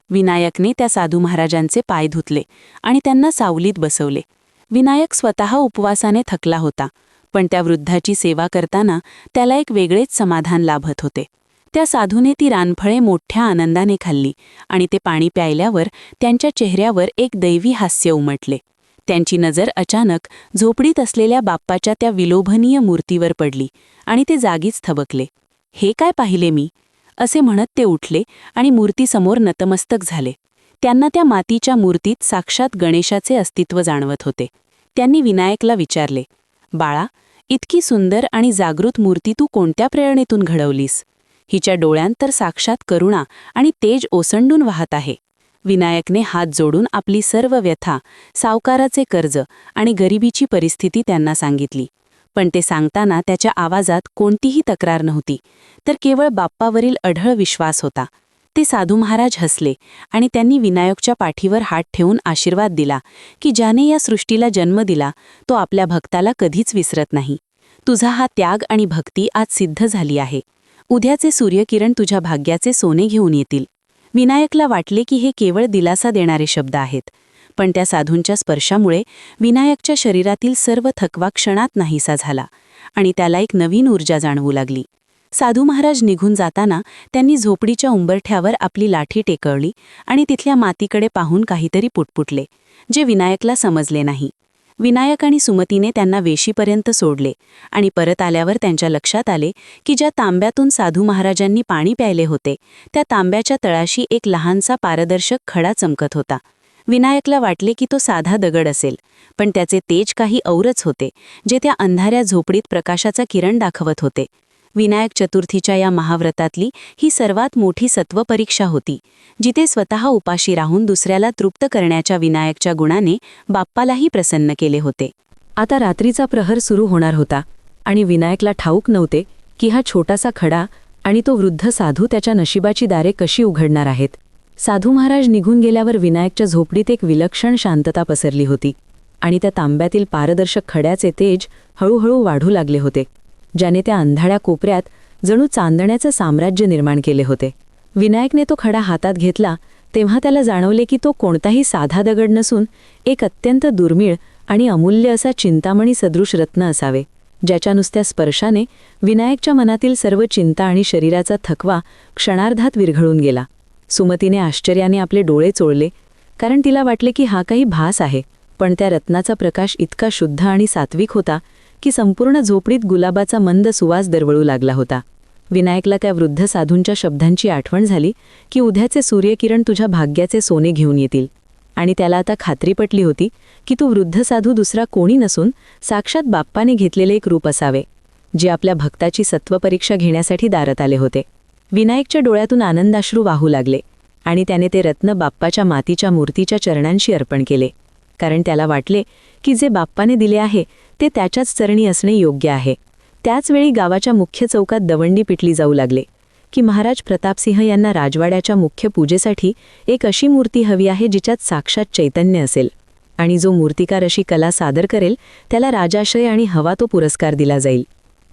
विनायकने त्या साधू महाराजांचे पाय धुतले आणि त्यांना सावलीत बसवले. विनायक स्वतः उपवासाने थकला होता, पण त्या वृद्धाची सेवा करताना त्याला एक वेगळेच समाधान लाभत होते. त्या साधूने ती रानफळे मोठ्या आनंदाने खाल्ली आणि ते पाणी प्यायल्यावर त्यांच्या चेहऱ्यावर एक दैवी हास्य उमटले. त्यांची नजर अचानक झोपडीत असलेल्या बाप्पाच्या त्या विलोभनीय मूर्तीवर पडली आणि ते जागीच थबकले. हे काय पाहिले मी, असे म्हणत ते उठले आणि मूर्तीसमोर नतमस्तक झाले. त्यांना त्या मातीच्या मूर्तीत साक्षात गणेशाचे अस्तित्व जाणवत होते. त्यांनी विनायकला विचारले, बाळा, इतकी सुंदर आणि जागृत मूर्ती तू कोणत्या प्रेरणेतून घडवलीस? हिच्या डोळ्यांत तर साक्षात करुणा आणि तेज ओसंडून वाहत आहे. विनायकने हात जोडून आपली सर्व व्यथा, सावकाराचे कर्ज आणि गरिबीची परिस्थिती त्यांना सांगितली. पण ते सांगताना त्याच्या आवाजात कोणतीही तक्रार नव्हती, तर केवळ बाप्पावरील अढळ विश्वास होता. ते साधू महाराज हसले आणि त्यांनी विनायकच्या पाठीवर हात ठेवून आशीर्वाद दिला की ज्याने या सृष्टीला जन्म दिला तो आपल्या भक्ताला कधीच विसरत नाही. तुझा हा त्याग आणि भक्ती आज सिद्ध झाली आहे. उद्याचे सूर्यकिरण तुझ्या भाग्याचे सोने घेऊन येतील. विनायकला वाटले की हे केवळ दिलासा देणारे शब्द आहेत, पण त्या साधूंच्या स्पर्शामुळे विनायकच्या शरीरातील सर्व थकवा क्षणात नाहीसा झाला आणि त्याला एक नवीन ऊर्जा जाणवू लागली. साधू महाराज निघून जाताना त्यांनी झोपडीच्या उंबरठ्यावर आपली लाठी टेकवली आणि तिथल्या मातीकडे पाहून काहीतरी पुटपुटले, जे विनायकला समजले नाही. विनायक आणि सुमतीने त्यांना वेशीपर्यंत सोडले आणि परत आल्यावर त्यांच्या लक्षात आले की ज्या तांब्यातून साधू महाराजांनी पाणी प्यायले होते त्या तांब्याच्या तळाशी एक लहानसा पारदर्शक खडा चमकत होता. विनायकला वाटले की तो साधा दगड असेल, पण त्याचे तेज काही औरच होते, जे त्या अंधाऱ्या झोपडीत प्रकाशाचा किरण दाखवत होते. विनायक चतुर्थीच्या या महाव्रतातली ही सर्वात मोठी सत्वपरीक्षा होती, जिथे स्वतः उपाशी राहून दुसऱ्याला तृप्त करण्याच्या विनायकच्या गुणाने बाप्पालाही प्रसन्न केले होते. आता रात्रीचा प्रहर सुरू होणार होता आणि विनायकला ठाऊक नव्हते की हा छोटासा खडा आणि तो वृद्ध साधू त्याच्या नशिबाची दारे कशी उघडणार आहेत. साधू महाराज निघून गेल्यावर विनायकच्या झोपडीत एक विलक्षण शांतता पसरली होती आणि त्या तांब्यातील पारदर्शक खड्याचे तेज हळूहळू वाढू लागले होते, ज्याने त्या अंधाड्या कोपऱ्यात जणू चांदण्याचं साम्राज्य निर्माण केले होते. विनायकने तो खडा हातात घेतला तेव्हा त्याला जाणवले की तो कोणताही साधा दगड नसून एक अत्यंत दुर्मिळ आणि अमूल्य असा चिंतामणी सदृश रत्न असावे, ज्याच्या नुसत्या स्पर्शाने विनायकच्या मनातील सर्व चिंता आणि शरीराचा थकवा क्षणार्धात विरघळून गेला. सुमतीने आश्चर्याने आपले डोळे चोळले, कारण तिला वाटले की हा काही भास आहे, पण त्या रत्नाचा प्रकाश इतका शुद्ध आणि सात्विक होता की संपूर्ण झोपडीत गुलाबाचा मंद सुवास दरवळू लागला होता. विनायकला त्या वृद्ध साधूंच्या शब्दांची आठवण झाली की उद्याचे सूर्यकिरण तुझ्या भाग्याचे सोने घेऊन येतील, आणि त्याला आता खात्री पटली होती की तो वृद्ध साधू दुसरा कोणी नसून साक्षात बाप्पाने घेतलेले एक रूप असावे, जे आपल्या भक्ताची सत्वपरीक्षा घेण्यासाठी दारात आले होते. विनायकच्या डोळ्यातून आनंदाश्रू वाहू लागले आणि त्याने ते रत्न बाप्पाच्या मातीच्या मूर्तीच्या चरणांशी अर्पण केले, कारण त्याला वाटले की जे बाप्पाने दिले आहे ते त्याच्याच चरणी असणे योग्य आहे. त्याचवेळी गावाच्या मुख्य चौकात दवंडी पिटली जाऊ लागले की महाराज प्रतापसिंह यांना राजवाड्याच्या मुख्य पूजेसाठी एक अशी मूर्ती हवी आहे जिच्यात साक्षात चैतन्य असेल, आणि जो मूर्तिकार अशी कला सादर करेल त्याला राजाश्रय आणि हवा तो पुरस्कार दिला जाईल.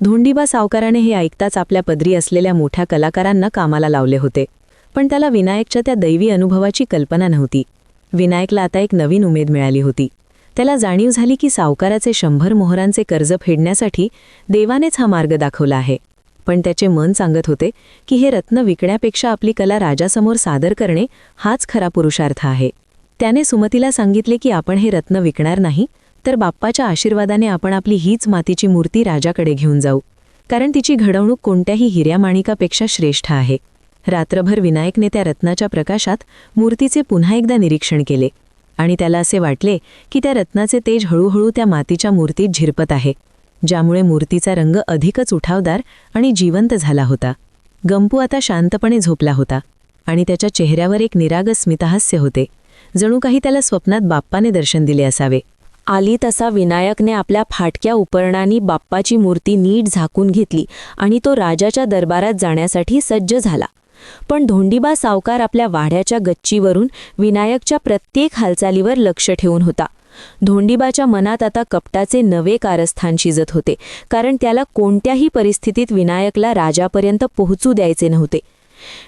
धोंडीबा सावकाराने हे ऐकताच आपल्या पदरी असलेल्या मोठ्या कलाकारांना कामाला लावले होते, पण त्याला विनायकच्या त्या दैवी अनुभवाची कल्पना नव्हती. विनायकला आता एक नवीन उमेद मिळाली होती. त्याला जाणीव झाली की सावकाराचे 100 मोहरांचे कर्ज फेडण्यासाठी देवानेच हा मार्ग दाखवला आहे, पण त्याचे मन सांगत होते की हे रत्न विकण्यापेक्षा आपली कला राजासमोर सादर करणे हाच खरा पुरुषार्थ आहे. त्याने सुमतीला सांगितले की आपण हे रत्न विकणार नाही, तर बाप्पाच्या आशीर्वादाने आपण आपली हीच मातीची मूर्ती राजाकडे घेऊन जाऊ, कारण तिची घडवणूक कोणत्याही हिऱ्यामाणिकापेक्षा श्रेष्ठ आहे. रात्रभर विनायकने त्या रत्नाच्या प्रकाशात मूर्तीचे पुन्हा एकदा निरीक्षण केले आणि त्याला असे वाटले की त्या रत्नाचे तेज हळूहळू त्या मातीच्या मूर्तीत झिरपत आहे, ज्यामुळे मूर्तीचा रंग अधिकच उठावदार आणि जिवंत झाला होता. गंपू आता शांतपणे झोपला होता आणि त्याच्या चेहऱ्यावर एक निरागस स्मितहास्य होते, जणू काही त्याला स्वप्नात बाप्पाने दर्शन दिले असावे. आली तसा विनायकने आपल्या फाटक्या उपरणांनी बाप्पाची मूर्ती नीट झाकून घेतली आणि तो राजाच्या दरबारात जाण्यासाठी सज्ज झाला. पण धोंडीबा सावकार आपल्या वाड्याच्या गच्चीवरून विनायकच्या प्रत्येक हालचालीवर लक्ष ठेवून होता. धोंडीबाच्या मनात आता कपटाचे नवे कारस्थान शिजत होते, कारण त्याला कोणत्याही परिस्थितीत विनायकला राजापर्यंत पोहोचू द्यायचे नव्हते.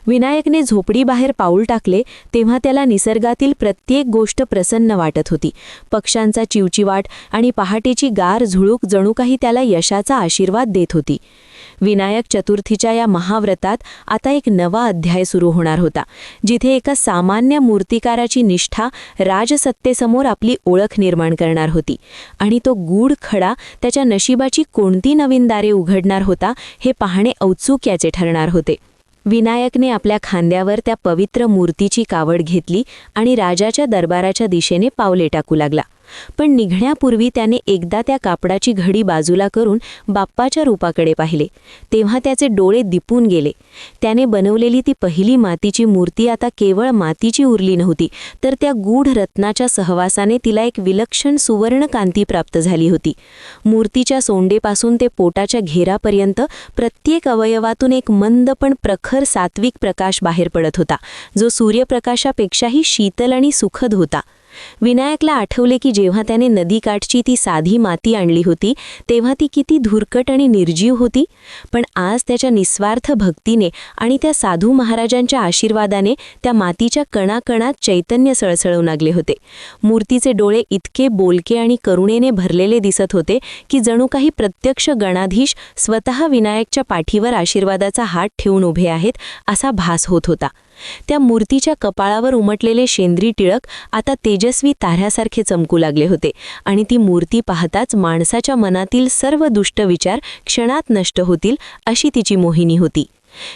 विनायकने झोपडीबाहेर पाऊल टाकले तेव्हा त्याला निसर्गातील प्रत्येक गोष्ट प्रसन्न वाटत होती. पक्ष्यांचा चिवचिवाट आणि पहाटेची गार झुळूक जणू काही त्याला यशाचा आशीर्वाद देत होती. विनायक चतुर्थीच्या या महाव्रतात आता एक नवा अध्याय सुरू होणार होता, जिथे एका सामान्य मूर्तिकाराची निष्ठा राजसत्तेसमोर आपली ओळख निर्माण करणार होती, आणि तो गूढ खडा त्याच्या नशिबाची कोणती नवीन दारे उघडणार होता हे पाहणे औत्सुक्याचे ठरणार होते. विनायकने आपल्या खांद्यावर त्या पवित्र मूर्तीची कावड घेतली आणि राजाच्या दरबाराच्या दिशेने पावले टाकू लागला. पण निघण्यापूर्वी त्याने एकदा त्या कापडाची घडी बाजूला करून बाप्पाच्या रूपाकडे पाहिले, तेव्हा त्याचे डोळे दिपून गेले. त्याने बनवलेली ती पहिली मातीची मूर्ती आता केवळ मातीची उरली नव्हती, तर त्या गूढ रत्नाच्या सहवासाने तिला एक विलक्षण सुवर्ण कांती प्राप्त झाली होती. मूर्तीच्या सोंडेपासून ते पोटाच्या घेरापर्यंत प्रत्येक अवयवातून एक मंद पण प्रखर सात्विक प्रकाश बाहेर पडत होता, जो सूर्यप्रकाशापेक्षाही शीतल आणि सुखद होता. विनायकला आठवले की जेव्हा त्याने नदीकाठची ती साधी माती आणली होती तेव्हा ती किती धुरकट आणि निर्जीव होती, पण आज त्याच्या निस्वार्थ भक्तीने आणि त्या साधू महाराजांच्या आशीर्वादाने त्या मातीच्या कणाकणात चैतन्य सळसळू लागले होते. मूर्तीचे डोळे इतके बोलके आणि करुणेने भरलेले दिसत होते की जणू काही प्रत्यक्ष गणाधीश स्वतः विनायकच्या पाठीवर आशीर्वादाचा हात ठेवून उभे आहेत असा भास होत होता. त्या मूर्तीच्या कपाळावर उमटलेले शेंद्री टिळक आता तेजस्वी ताऱ्यासारखे चमकू लागले होते, आणि ती मूर्ती पाहताच माणसाच्या मनातील सर्व दुष्ट विचार क्षणात नष्ट होतील अशी तिची मोहिनी होती.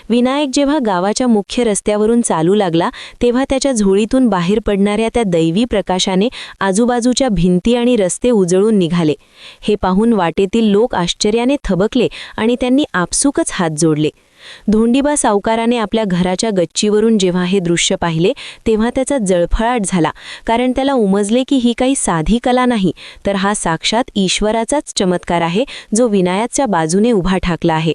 विनायक जेव्हा गावाच्या मुख्य रस्त्यावरून चालू लागला तेव्हा त्याच्या झोळीतून बाहेर पडणाऱ्या त्या दैवी प्रकाशाने आजूबाजूच्या भिंती आणि रस्ते उजळून निघाले. हे पाहून वाटेतील लोक आश्चर्याने थबकले आणि त्यांनी आपसुकच हात जोडले. धोंडीबा सावकाराने आपल्या घराच्या गच्चीवरून जेव्हा हे दृश्य पाहिले तेव्हा त्याचा जळफळाट झाला, कारण त्याला उमजले की ही काही साधी कला नाही, तर हा साक्षात ईश्वराचाच चमत्कार आहे जो विनायकच्या बाजूने उभा ठाकला आहे.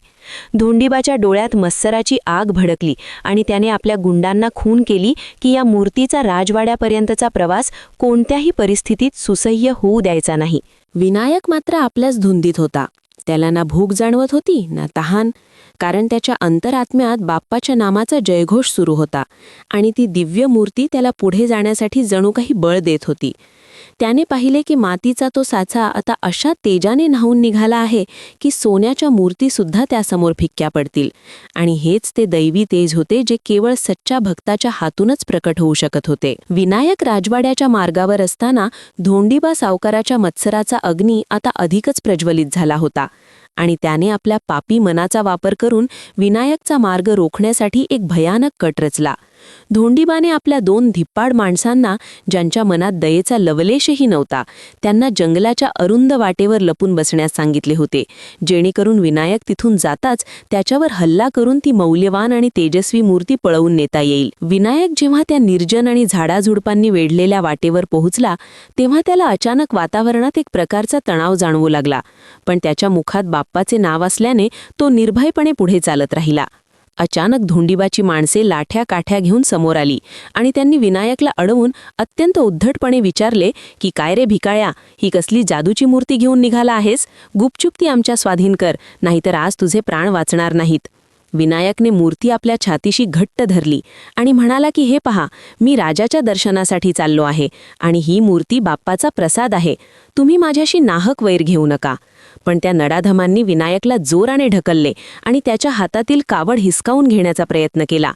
धोंडीबाच्या डोळ्यात मत्सराची आग भडकली आणि त्याने आपल्या गुंडांना खून केली की या मूर्तीचा राजवाड्यापर्यंतचा प्रवास कोणत्याही परिस्थितीत सुसह्य होऊ द्यायचा नाही. विनायक मात्र आपल्याच धुंदीत होता. त्याला ना भूक जाणवत होती ना तहान, कारण त्याच्या अंतरात्म्यात बाप्पाच्या नामाचा जयघोष सुरू होता आणि ती दिव्य मूर्ती त्याला पुढे जाण्यासाठी जणू काही बळ देत होती. त्याने पाहिले की मातीचा तो साचा आता अशा तेजाने न्हावून निघाला आहे की सोन्याच्या मूर्तीसुद्धा त्यासमोर फिक्क्या पडतील, आणि हेच ते दैवी तेज होते जे केवळ सच्च्या भक्ताच्या हातूनच प्रकट होऊ शकत होते. विनायक राजवाड्याच्या मार्गावर असताना धोंडीबा सावकाराच्या मत्सराचा अग्नी आता अधिकच प्रज्वलित झाला होता आणि त्याने आपल्या पापी मनाचा वापर करून विनायकचा मार्ग रोखण्यासाठी एक भयानक कट रचला. धोंडीबाने आपल्या 2 धिप्पाड माणसांना, ज्यांच्या मनात दयेचा लवलेशही नव्हता, त्यांना जंगलाच्या अरुंद वाटेवर लपून बसण्यास सांगितले होते, जेणेकरून विनायक तिथून जाताच त्याच्यावर हल्ला करून ती मौल्यवान आणि तेजस्वी मूर्ती पळवून नेता येईल. विनायक जेव्हा त्या निर्जन आणि झाडाझुडपांनी वेढलेल्या वाटेवर पोहोचला तेव्हा त्याला अचानक वातावरणात एक प्रकारचा तणाव जाणवू लागला, पण त्याच्या मुखात बाप्पाचे नाव असल्याने तो निर्भयपणे पुढे चालत राहिला. अचानक धोंडीबाची माणसे लाठ्या काठ्या घेऊन समोर आली आणि त्यांनी विनायकला अडवून अत्यंत उद्धटपणे विचारले की काय रे भिकाळ्या, ही कसली जादूची मूर्ती घेऊन निघाला आहेस? गुपचूप ती आमच्या स्वाधीन कर, नाहीतर आज तुझे प्राण वाचणार नाहीत. विनायकने मूर्ती आपल्या छातीशी घट्ट धरली आणि म्हणाला की हे पहा, मी राजाच्या दर्शनासाठी चाललो आहे आणि ही मूर्ती बाप्पाचा प्रसाद आहे. तुम्ही माझ्याशी नाहक वैर घेऊ नका. पण त्या नडाधमांनी विनायकला जोराने ढकलले आणि त्याच्या हातातील कावड हिसकावून घेण्याचा प्रयत्न केला,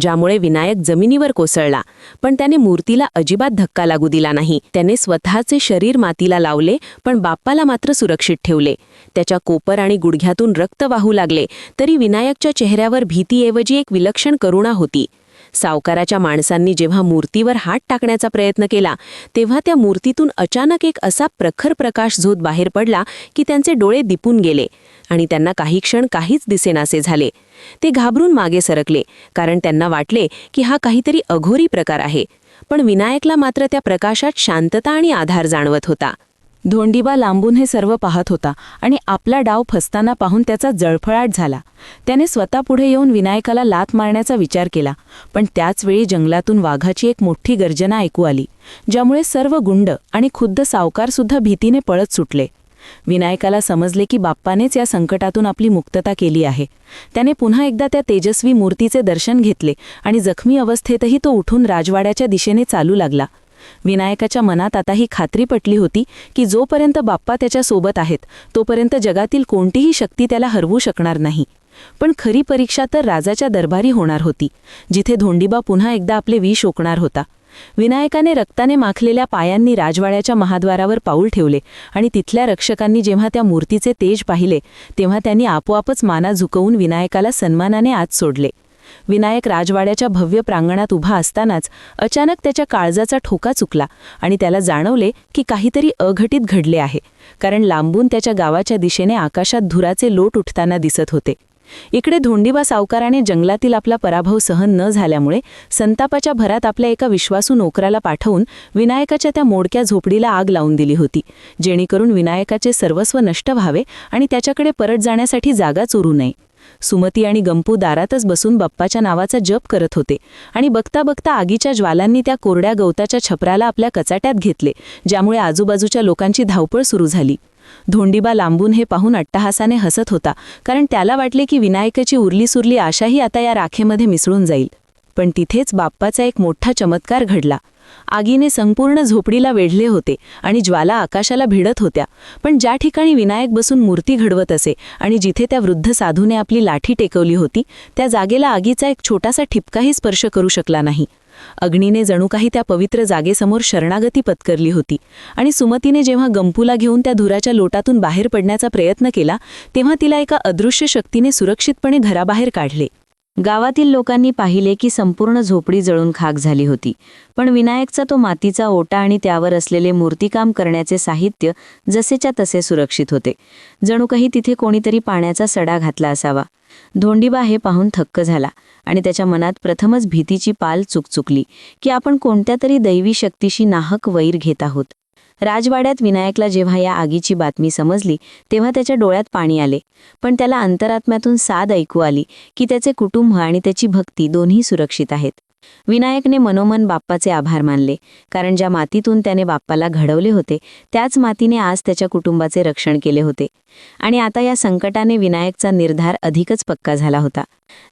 ज्यामुळे विनायक जमिनीवर कोसळला. पण त्याने मूर्तीला अजिबात धक्का लागू दिला नाही. त्याने स्वतःचे शरीर मातीला लावले, पण बाप्पाला मात्र सुरक्षित ठेवले. त्याच्या कोपर आणि गुडघ्यातून रक्त वाहू लागले, तरी विनायकच्या चेहऱ्यावर भीतीऐवजी एक विलक्षण करुणा होती. सावकाराच्या माणसांनी जेव्हा मूर्तीवर हात टाकण्याचा प्रयत्न केला तेव्हा त्या मूर्तीतून अचानक एक असा प्रखर प्रकाश झोत बाहेर पडला की त्यांचे डोळे दिपून गेले आणि त्यांना काही क्षण काहीच दिसेनासे झाले. ते घाबरून मागे सरकले, कारण त्यांना वाटले की हा काहीतरी अघोरी प्रकार आहे. पण विनायकला मात्र त्या प्रकाशात शांतता आणि आधार जाणवत होता. धोंडीबा लांबून हे सर्व पाहत होता आणि आपला डाव फसताना पाहून त्याचा जळफळाट झाला. त्याने स्वतः पुढे येऊन विनायकाला लाथ मारण्याचा विचार केला, पण त्याचवेळी जंगलातून वाघाची एक मोठी गर्जना ऐकू आली, ज्यामुळे सर्व गुंड आणि खुद्द सावकारसुद्धा भीतीने पळत सुटले. विनायकाला समजले की बाप्पानेच या संकटातून आपली मुक्तता केली आहे. त्याने पुन्हा एकदा त्या तेजस्वी मूर्तीचे दर्शन घेतले आणि जखमी अवस्थेतही तो उठून राजवाड्याच्या दिशेने चालू लागला. विनायकाच्या मनात आता ही खात्री पटली होती की जोपर्यंत बाप्पा त्याच्या सोबत आहेत तोपर्यंत जगातील कोणतीही शक्ती त्याला हरवू शकणार नाही. पण खरी परीक्षा तर राजाच्या दरबारी होणार होती, जिथे धोंडीबा पुन्हा एकदा आपले विष ओकणार होता. विनायकाने रक्ताने माखलेल्या पायांनी राजवाड्याच्या महाद्वारावर पाऊल ठेवले आणि तिथल्या रक्षकांनी जेव्हा त्या मूर्तीचे तेज पाहिले तेव्हा त्यांनी आपोआपच माना झुकवून विनायकाला सन्मानाने आत सोडले. विनायक राजवाड्याच्या भव्य प्रांगणात उभा असतानाच अचानक त्याच्या काळजाचा ठोका चुकला आणि त्याला जाणवले की काहीतरी अघटित घडले आहे, कारण लांबून त्याच्या गावाच्या दिशेने आकाशात धुराचे लोट उठताना दिसत होते. इकडे धोंडीबा सावकाराने जंगलातील आपला पराभव सहन न झाल्यामुळे संतापाच्या भरात आपल्या एका विश्वासू नोकराला पाठवून विनायकाच्या त्या मोडक्या झोपडीला आग लावून दिली होती, जेणेकरून विनायकाचे सर्वस्व नष्ट व्हावे आणि त्याच्याकडे परत जाण्यासाठी जागा चोरू नये. सुमती आणि गंपू दारातच बसून बाप्पाच्या नावाचा जप करत होते आणि बघता बघता आगीच्या ज्वालांनी त्या कोरड्या गवताच्या छपराला आपल्या कचाट्यात घेतले, ज्यामुळे आजूबाजूच्या लोकांची धावपळ सुरू झाली. धोंडीबा लांबून हे पाहून अट्टहासाने हसत होता, कारण त्याला वाटले की विनायकाची उरलीसुरली आशाही आता या राखेमध्ये मिसळून जाईल. पण तिथेच बाप्पाचा एक मोठा चमत्कार घडला. आगीने संपूर्ण झोपडीला वेढले होते आणि ज्वाला आकाशाला भिडत होत्या, पण ज्या ठिकाणी विनायक बसून मूर्ती घडवत असे आणि जिथे त्या वृद्ध साधूने आपली लाठी टेकवली होती त्या जागेला आगीचा एक छोटासा ठिपकाही स्पर्श करू शकला नाही. अग्नीने जणू काही त्या पवित्र जागेसमोर शरणागती पत्करली होती आणि सुमतीने जेव्हा गंपूला घेऊन त्या धुराच्या लोटातून बाहेर पडण्याचा प्रयत्न केला तेव्हा तिला एका अदृश्य शक्तीने सुरक्षितपणे घराबाहेर काढले. गावातील लोकांनी पाहिले की संपूर्ण झोपडी जळून खाक झाली होती, पण विनायकचा तो मातीचा ओटा आणि त्यावर असलेले मूर्तिकाम करण्याचे साहित्य जसेच्या तसे सुरक्षित होते. जणू काही तिथे कोणीतरी पाण्याचा सडा घातला असावा. धोंडीबा हे पाहून थक्क झाला आणि त्याच्या मनात प्रथमच भीतीची पाल चुकचुकली की आपण कोणत्या तरी दैवी शक्तीशी नाहक वैर घेत आहोत. राजवाड्यात विनायकला जेव्हा या आगीची बातमी समजली तेव्हा त्याच्या डोळ्यात पाणी आले, पण त्याला अंतरात्म्यातून साद ऐकू आली की त्याचे कुटुंब आणि त्याची भक्ती दोन्ही सुरक्षित आहेत. विनायकने मनोमन बाप्पाचे आभार मानले, कारण ज्या मातीतून त्याने बाप्पाला घडवले होते त्याच मातीने आज त्याच्या कुटुंबाचे रक्षण केले होते. आणि आता या संकटाने विनायकचा निर्धार अधिकच पक्का झाला होता.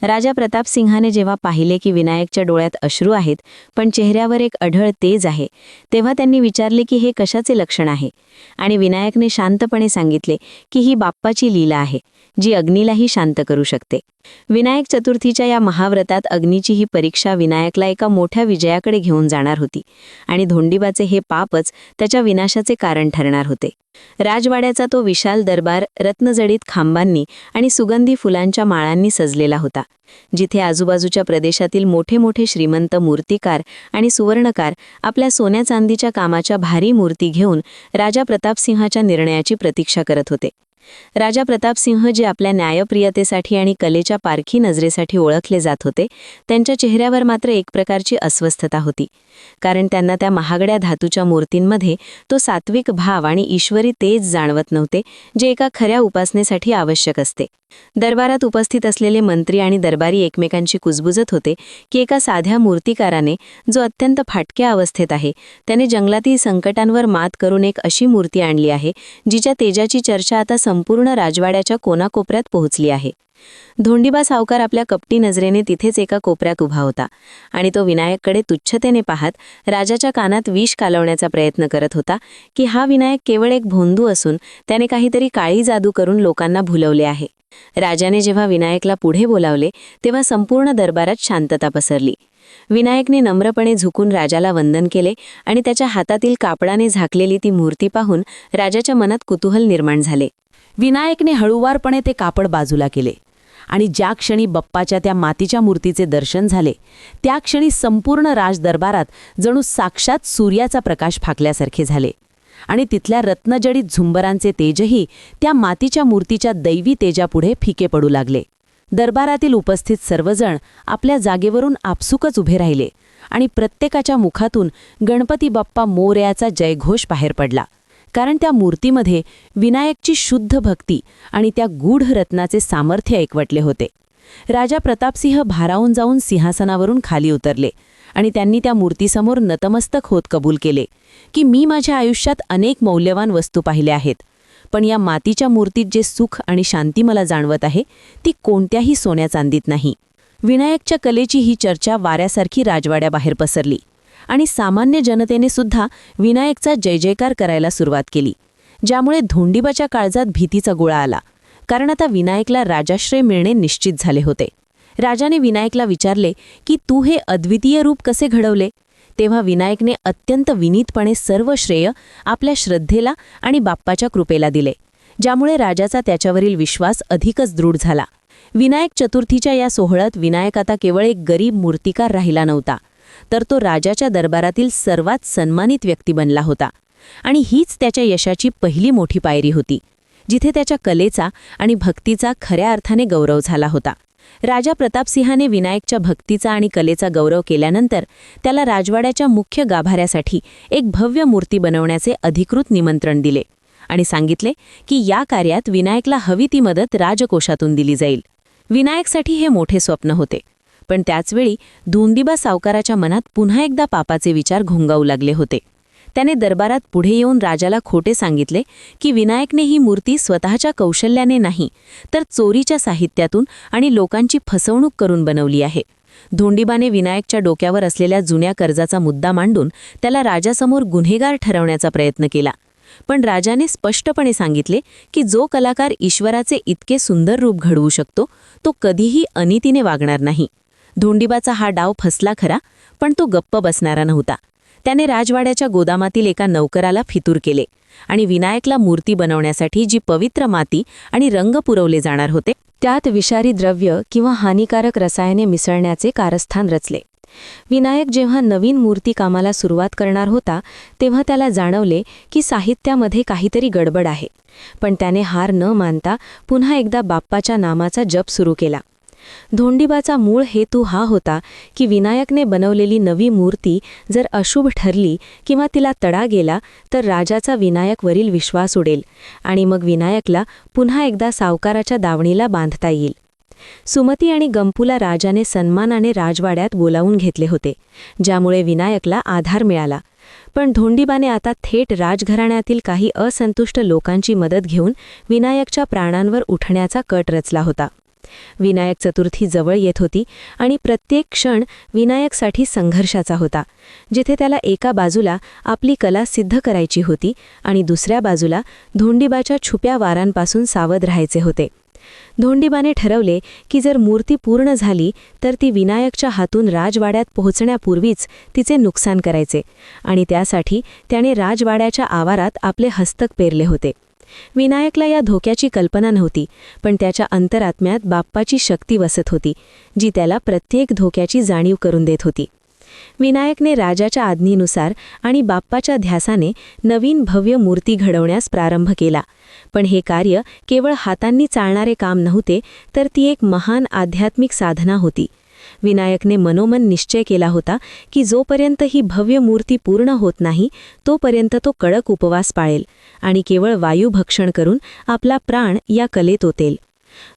राजा प्रतापसिंहाने जेव्हा पाहिले की विनायकच्या डोळ्यात अश्रू आहेत पण चेहऱ्यावर एक अढळ तेज आहे, तेव्हा त्यांनी विचारले की हे कशाचे लक्षण आहे. आणि विनायकने शांतपणे सांगितले की ही बाप्पाची लीला आहे, जी अग्नीलाही शांत करू शकते. विनायक चतुर्थीच्या या महाव्रतात अग्नीची ही परीक्षा विनायकला एका मोठ्या विजयाकडे घेऊन जाणार होती आणि धोंडीबाचे हे पापच त्याच्या विनाशाचे कारण ठरणार होते. राजवाड्याचा तो विशाल दरबार रत्नजडित खांबांनी आणि सुगंधी फुलांच्या माळांनी सजलेला होता, जिथे आजूबाजूच्या प्रदेशातील मोठे मोठे श्रीमंत मूर्तिकार आणि सुवर्णकार आपल्या सोन्या चांदीच्या कामाच्या भारी मूर्ती घेऊन राजा प्रतापसिंहाच्या निर्णयाची प्रतीक्षा करत होते. राजा प्रतापसिंह जे आपल्या न्यायप्रियतेसाठी आणि कलेच्या पारखी नजरेसाठी ओळखले जात होते, त्यांच्या चेहऱ्यावर मात्र एक प्रकारची अस्वस्थता होती, कारण त्यांना त्या महागड्या धातूच्या मूर्तींमध्ये तो सात्विक भाव आणि ईश्वरी तेज जाणवत नव्हते, जे एका खऱ्या उपासनेसाठी आवश्यक असते. दरबारात उपस्थित असलेले मंत्री आणि दरबारी एकमेकांशी कुजबुजत होते की एका साध्या मूर्तिकाराने, जो अत्यंत फाटक्या अवस्थेत आहे, त्याने जंगलातील संकटांवर मात करून एक अशी मूर्ती आणली आहे जिच्या तेजाची चर्चा आता संपूर्ण राजवाड्याच्या कोनाकोपऱ्यात पोहोचली आहे. धोंडीबा सावकार आपल्या कपटी नजरेने तिथेच एका कोपऱ्यात उभा होता आणि तो विनायककडे तुच्छतेने पाहत राजाच्या कानात विष कालवण्याचा प्रयत्न करत होता की हा विनायक केवळ एक भोंदू असून त्याने काहीतरी काळी जादू करून लोकांना भुलवले आहे. राजाने जेव्हा विनायकला पुढे बोलावले तेव्हा संपूर्ण दरबारात शांतता पसरली. विनायकने नम्रपणे झुकून राजाला वंदन केले आणि त्याच्या हातातील कापडाने झाकलेली ती मूर्ती पाहून राजाच्या मनात कुतूहल निर्माण झाले. विनायकने हळूवारपणे ते कापड बाजूला केले आणि ज्या क्षणी बाप्पाच्या त्या मातीच्या मूर्तीचे दर्शन झाले त्या क्षणी संपूर्ण राजदरबारात जणू साक्षात सूर्याचा प्रकाश फाकल्यासारखे झाले आणि तिथल्या रत्नजडित झुंबरांचे तेजही त्या मातीच्या मूर्तीच्या दैवी तेजापुढे फिके पडू लागले. दरबारातील उपस्थित सर्वजण आपल्या जागेवरून आपसुकच उभे राहिले आणि प्रत्येकाच्या मुखातून गणपती बाप्पा मोरयाचा जयघोष बाहेर पडला, कारण त्या मूर्तीमध्ये विनायकची शुद्ध भक्ती आणि त्या गूढ रत्नाचे सामर्थ्य एकवटले होते. राजा प्रतापसिंह भारावून जाऊन सिंहासनावरून खाली उतरले आणि त्यांनी त्या मूर्तीसमोर नतमस्तक होत कबूल केले की मी माझ्या आयुष्यात अनेक मौल्यवान वस्तू पाहिल्या आहेत, पण या मातीच्या मूर्तीत जे सुख आणि शांती मला जाणवत आहे ती कोणत्याही सोन्या चांदीत नाही. विनायकच्या कलेची ही चर्चा वाऱ्यासारखी राजवाड्याबाहेर पसरली आणि सामान्य जनतेने सुद्धा विनायकचा जय जयकार करायला सुरुवात केली, ज्यामुळे धोंडीबाच्या काळजात भीतीचा गोळा आला, कारण आता विनायकला राजाश्रय मिळणे निश्चित झाले होते. राजाने विनायकला विचारले की तू हे अद्वितीय रूप कसे घडवले. तेव्हा विनायकने अत्यंत विनीतपणे सर्व श्रेय आपल्या श्रद्धेला आणि बाप्पाच्या कृपेला दिले, ज्यामुळे राजाचा त्याच्यावरील विश्वास अधिकच दृढ झाला. विनायक चतुर्थीच्या या सोहळ्यात विनायक आता केवळ एक गरीब मूर्तिकार राहिला नव्हता, तर तो राजाच्या दरबारातील सर्वात सन्मानित व्यक्ती बनला होता. आणि हीच त्याच्या यशाची पहिली मोठी पायरी होती, जिथे त्याच्या कलेचा आणि भक्तीचा खऱ्या अर्थाने गौरव झाला होता. राजा प्रतापसिंहाने विनायकच्या भक्तीचा आणि कलेचा गौरव केल्यानंतर त्याला राजवाड्याच्या मुख्य गाभाऱ्यासाठी एक भव्य मूर्ती बनवण्याचे अधिकृत निमंत्रण दिले आणि सांगितले की या कार्यात विनायकला हवी ती मदत राजकोषातून दिली जाईल. विनायकसाठी हे मोठे स्वप्न होते, पण त्याचवेळी धोंडीबा सावकाराच्या मनात पुन्हा एकदा पापाचे विचार घोंगावू लागले होते. त्याने दरबारात पुढे येऊन राजाला खोटे सांगितले की विनायकने ही मूर्ती स्वतःच्या कौशल्याने नाही, तर चोरीच्या साहित्यातून आणि लोकांची फसवणूक करून बनवली आहे. धोंडीबाने विनायकच्या डोक्यावर असलेल्या जुन्या कर्जाचा मुद्दा मांडून त्याला राजासमोर गुन्हेगार ठरवण्याचा प्रयत्न केला, पण राजाने स्पष्टपणे सांगितले की जो कलाकार ईश्वराचे इतके सुंदर रूप घडवू शकतो तो कधीही अनितीने वागणार नाही. धोंडीबाचा हा डाव फसला खरा, पण तो गप्प बसणारा नव्हता. त्याने राजवाड्याच्या गोदामातील एका नौकराला फितूर केले आणि विनायकला मूर्ती बनवण्यासाठी जी पवित्र माती आणि रंग पुरवले जाणार होते त्यात विषारी द्रव्य किंवा हानिकारक रसायने मिसळण्याचे कारस्थान रचले. विनायक जेव्हा नवीन मूर्ती कामाला सुरुवात करणार होता तेव्हा त्याला जाणवले की साहित्यामध्ये काहीतरी गडबड आहे. पण त्याने हार न मानता पुन्हा एकदा बाप्पाच्या नामाचा जप सुरू केला. धोंडीबाचा मूळ हेतू हा होता की विनायकने बनवलेली नवी मूर्ती जर अशुभ ठरली किंवा तिला तडा गेला तर राजाचा विनायकवरील विश्वास उडेल आणि मग विनायकला पुन्हा एकदा सावकाराच्या दावणीला बांधता येईल. सुमती आणि गंपूला राजाने सन्मानाने राजवाड्यात बोलावून घेतले होते, ज्यामुळे विनायकला आधार मिळाला. पण धोंडीबाने आता थेट राजघराण्यातील काही असंतुष्ट लोकांची मदत घेऊन विनायकच्या प्राणांवर उठण्याचा कट रचला होता. विनायक चतुर्थी जवळ येत होती आणि प्रत्येक क्षण विनायकसाठी संघर्षाचा होता, जिथे त्याला एका बाजूला आपली कला सिद्ध करायची होती आणि दुसऱ्या बाजूला धोंडीबाच्या छुप्या वारांपासून सावध राहायचे होते. धोंडीबाने ठरवले की जर मूर्ती पूर्ण झाली तर ती विनायकच्या हातून राजवाड्यात पोहोचण्यापूर्वीच तिचे नुकसान करायचे आणि त्यासाठी त्याने राजवाड्याच्या आवारात आपले हस्तक पेरले होते. विनायकला या धोक्याची कल्पना नव्हती, पण त्याच्या अंतरात्म्यात बाप्पाची शक्ती वसत होती, जी त्याला प्रत्येक धोक्याची जाणीव करून देत होती. विनायकने राजाच्या आज्ञेनुसार आणि बाप्पाच्या ध्यासाने नवीन भव्य मूर्ती घडवण्यास प्रारंभ केला. पण हे कार्य केवळ हातांनी चालणारे काम नव्हते, तर ती एक महान आध्यात्मिक साधना होती. विनायकने मनोमन निश्चय केला होता की जोपर्यंत ही भव्य मूर्ती पूर्ण होत नाही तोपर्यंत तो कडक उपवास पाळेल आणि केवळ वायुभक्षण करून आपला प्राण या कलेत ओतेल.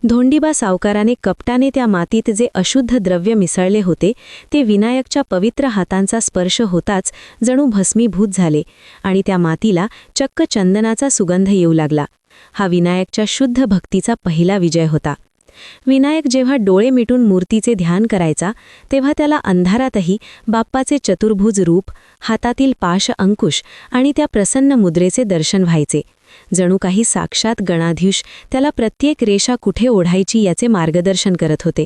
धोंडीबा सावकाराने कपटाने त्या मातीत जे अशुद्ध द्रव्य मिसळले होते ते विनायकच्या पवित्र हातांचा स्पर्श होताच जणू भस्मीभूत झाले आणि त्या मातीला चक्क चंदनाचा सुगंध येऊ लागला. हा विनायकच्या शुद्ध भक्तीचा पहिला विजय होता. विनायक जेव्हा डोळे मिटून मूर्तीचे ध्यान करायचा तेव्हा त्याला अंधारातही बाप्पाचे चतुर्भुज रूप, हातातील पाश अंकुश आणि त्या प्रसन्न मुद्रेचे दर्शन व्हायचे. जणू काही साक्षात गणाधीश त्याला प्रत्येक रेषा कुठे ओढायची याचे मार्गदर्शन करत होते.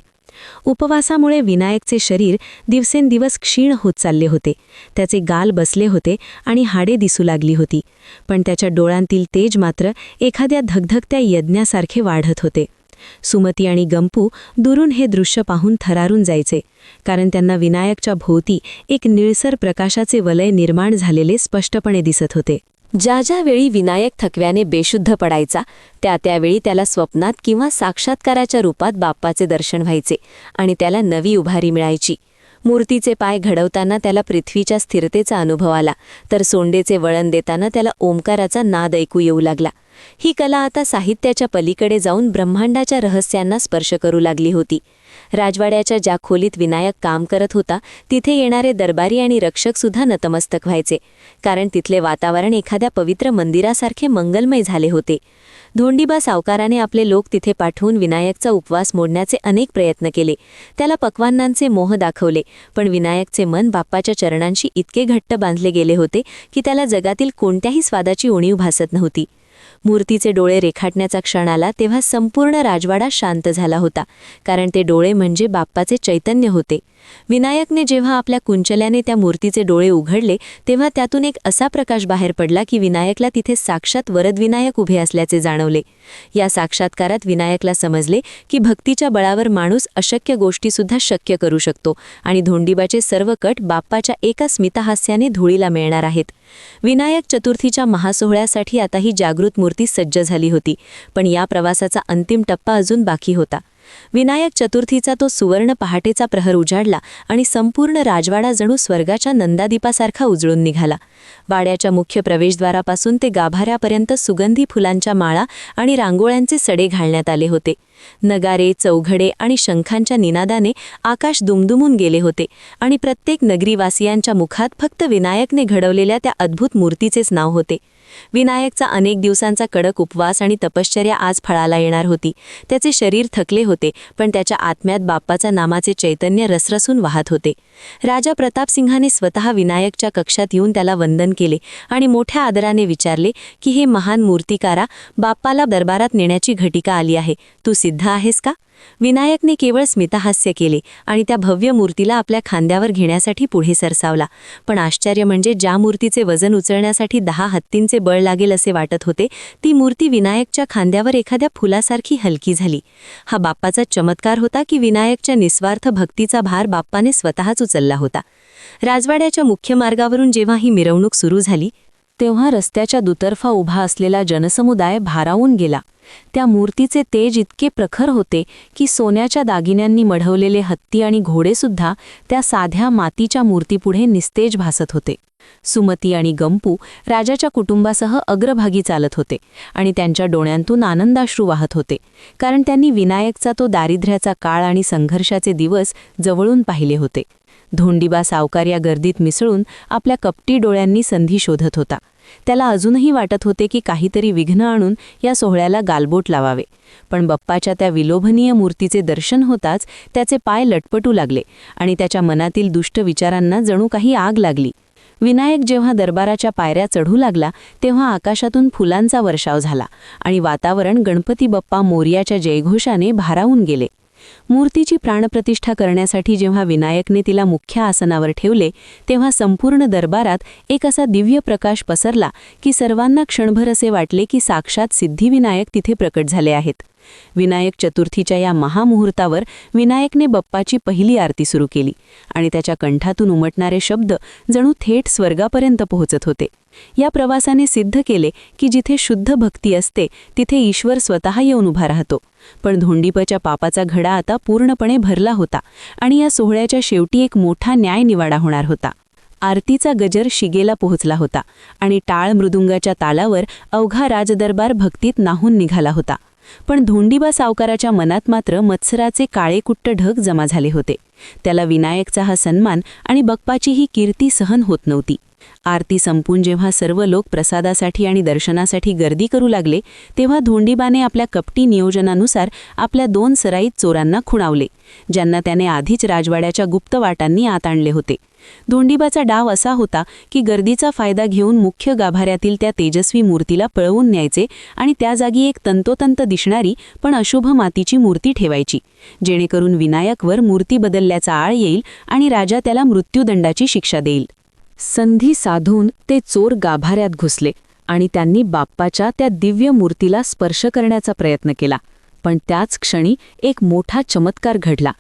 उपवासामुळे विनायकचे शरीर दिवसेंदिवस क्षीण होत चालले होते. त्याचे गाल बसले होते आणि हाडे दिसू लागली होती, पण त्याच्या डोळ्यांतील तेज मात्र एखाद्या धगधगत्या यज्ञासारखे वाढत होते. सुमती आणि गंपू दुरून हे दृश्य पाहून थरारून जायचे, कारण त्यांना विनायकच्या भोवती एक निळसर प्रकाशाचे वलय निर्माण झालेले स्पष्टपणे दिसत होते. ज्या ज्या वेळी विनायक थकव्याने बेशुद्ध पडायचा त्या त्यावेळी त्याला स्वप्नात किंवा साक्षात्काराच्या रूपात बाप्पाचे दर्शन व्हायचे आणि त्याला नवी उभारी मिळायची. मूर्तीचे पाय घडवताना त्याला पृथ्वीच्या स्थिरतेचा अनुभव आला, तर सोंडेचे वळण देताना त्याला ओंकाराचा नाद ऐकू येऊ लागला. ही कला आता साहित्याच्या पलीकडे जाऊन ब्रह्मांडाच्या रहस्यांना स्पर्श करू लागली होती. राजवाड्याच्या ज्या खोलीत विनायक काम करत होता तिथे येणारे दरबारी आणि रक्षकसुद्धा नतमस्तक व्हायचे, कारण तिथले वातावरण एखाद्या पवित्र मंदिरासारखे मंगलमय झाले होते. धोंडीबा सावकाराने आपले लोक तिथे पाठवून विनायकचा उपवास मोडण्याचे अनेक प्रयत्न केले. त्याला पक्वान्नांचे मोह दाखवले, पण विनायकचे मन बाप्पाच्या चरणांशी इतके घट्ट बांधले गेले होते की त्याला जगातील कोणत्याही स्वादाची उणीव भासत नव्हती. मूर्तीचे डोळे रेखाटण्याचा क्षण आला तेव्हा संपूर्ण राजवाडा शांत झाला होता, कारण ते डोळे म्हणजे बाप्पाचे चैतन्य होते. विनायकने जेव्हा आपल्या कुंचल्याने त्या मूर्तीचे डोळे उघडले तेव्हा त्यातून एक असा प्रकाश बाहेर पडला की विनायकला तिथे साक्षात वरदविनायक उभे असल्याचे जाणवले. या साक्षात्कारात विनायकला समजले की भक्तीच्या बळावर माणूस अशक्य गोष्टीसुद्धा शक्य करू शकतो आणि धोंडीबाचे सर्व कट बाप्पाच्या एका स्मितहास्याने धुळीला मिळणार आहेत. विनायक चतुर्थीच्या महासोहळ्यासाठी आता ही जागृत मूर्ती सज्ज झाली होती, पण या प्रवासाचा अंतिम टप्पा अजून बाकी होता. विनायक चतुर्थीचा तो सुवर्ण पहाटेचा प्रहर उजाडला आणि संपूर्ण राजवाडा जणू स्वर्गाच्या नंदादीपासारखा उजळून निघाला. वाड्याच्या मुख्य प्रवेशद्वारापासून ते गाभाऱ्यापर्यंत सुगंधी फुलांच्या माळा आणि रांगोळ्यांचे सडे घालण्यात आले होते. नगारे, चौघडे आणि शंखांच्या निनादाने आकाश दुमदुमून गेले होते आणि प्रत्येक नगरीवासियांच्या मुखात फक्त विनायकने घडवलेल्या त्या अद्भुत मूर्तीचेच नाव होते. विनायकचा अनेक दिवसांचा कडक उपवास आणि तपश्चर्या आज फळाला येणार होती. त्याचे शरीर थकले होते, पण त्याच्या आत्म्यात बाप्पाच्या नामाचे चैतन्य रसरसून वाहत होते. राजा प्रतापसिंहाने स्वतः विनायकच्या कक्षात येऊन त्याला वंदन केले आणि मोठ्या आदराने विचारले की हे महान मूर्तिकारा, बाप्पाला दरबारात नेण्याची घटिका आली आहे, तू सिद्ध आहेस का? विनायकने केवळ स्मितहास्य केले आणि त्या भव्य मूर्तीला आपल्या खांद्यावर घेण्यासाठी पुढे सरसावला. पण आश्चर्य म्हणजे ज्या मूर्तीचे वजन उचलण्यासाठी 10 हत्तींचे बळ लागेल असे वाटत होते, ती मूर्ती विनायकच्या खांद्यावर एखाद्या फुलासारखी हलकी झाली. हा बाप्पाचा चमत्कार होता की विनायकच्या निस्वार्थ भक्तीचा भार बाप्पाने स्वतःच उचलला होता. राजवाड्याच्या मुख्य मार्गावरून जेव्हा ही मिरवणूक सुरू झाली, तेव्हा रस्त्याच्या दुतर्फा उभा असलेला जनसमुदाय भारावून गेला. त्या मूर्तीचे तेज इतके प्रखर होते की सोन्याच्या दागिन्यांनी मढवलेले हत्ती आणि घोडेसुद्धा त्या साध्या मातीच्या मूर्तीपुढे निस्तेज भासत होते. सुमती आणि गंपू राजाच्या कुटुंबासह अग्रभागी चालत होते आणि त्यांच्या डोळ्यांतून आनंदाश्रू वाहत होते, कारण त्यांनी विनायकचा तो दारिद्र्याचा काळ आणि संघर्षाचे दिवस जवळून पाहिले होते. धोंडीबा सावकार या गर्दीत मिसळून आपल्या कपटी डोळ्यांनी संधी शोधत होता. त्याला अजूनही वाटत होते की काहीतरी विघ्न आणून या सोहळ्याला गालबोट लावावे. पण बाप्पाच्या त्या विलोभनीय मूर्तीचे दर्शन होताच त्याचे पाय लटपटू लागले आणि त्याच्या मनातील दुष्ट विचारांना जणू काही आग लागली. विनायक जेव्हा दरबाराच्या पायऱ्या चढू लागला तेव्हा आकाशातून फुलांचा वर्षाव झाला आणि वातावरण गणपती बाप्पा मोरयाच्या जयघोषाने भारावून गेले. मूर्तीची प्राणप्रतिष्ठा करण्यासाठी जेव्हा विनायकने तिला मुख्य आसनावर ठेवले तेव्हा संपूर्ण दरबारात एक असा दिव्य प्रकाश पसरला की सर्वांना क्षणभर असे वाटले की साक्षात सिद्धिविनायक तिथे प्रकट झाले आहेत. विनायक चतुर्थीच्या या महामुहूर्तावर विनायकने बाप्पाची पहिली आरती सुरू केली आणि त्याच्या कंठातून उमटणारे शब्द जणू थेट स्वर्गापर्यंत पोहोचत होते. या प्रवासाने सिद्ध केले की जिथे शुद्ध भक्ती असते तिथे ईश्वर स्वतः येऊन उभा राहतो. पण धोंडीबाच्या पापाचा घडा आता पूर्णपणे भरला होता आणि या सोहळ्याच्या शेवटी एक मोठा न्यायनिवाडा होणार होता. आरतीचा गजर शिगेला पोहोचला होता आणि टाळ मृदुंगाच्या तालावर अवघा राजदरबार भक्तीत नाहून निघाला होता. पण धोंडीबा सावकाराच्या मनात मात्र मत्सराचे काळेकुट्ट ढग जमा झाले होते. त्याला विनायकचा हा सन्मान आणि बाप्पाची ही कीर्ती सहन होत नव्हती. आरती संपून जेव्हा सर्व लोक प्रसादासाठी आणि दर्शनासाठी गर्दी करू लागले तेव्हा धोंडीबाने आपल्या कपटी नियोजनानुसार आपल्या 2 सराईत चोरांना खुणावले, ज्यांना त्याने आधीच राजवाड्याच्या गुप्त वाटांनी आत आणले होते. धोंडीबाचा डाव असा होता की गर्दीचा फायदा घेऊन मुख्य गाभाऱ्यातील त्या तेजस्वी मूर्तीला पळवून न्यायचे आणि त्या जागी एक तंतोतंत दिसणारी पण अशुभ मातीची मूर्ती ठेवायची, जेणेकरून विनायकवर मूर्ती बदलल्याचा आळ येईल आणि राजा त्याला मृत्यूदंडाची शिक्षा देईल. संधी साधून ते चोर गाभाऱ्यात घुसले आणि त्यांनी बाप्पाच्या त्या दिव्य मूर्तीला स्पर्श करण्याचा प्रयत्न केला. पण त्याच क्षणी एक मोठा चमत्कार घडला.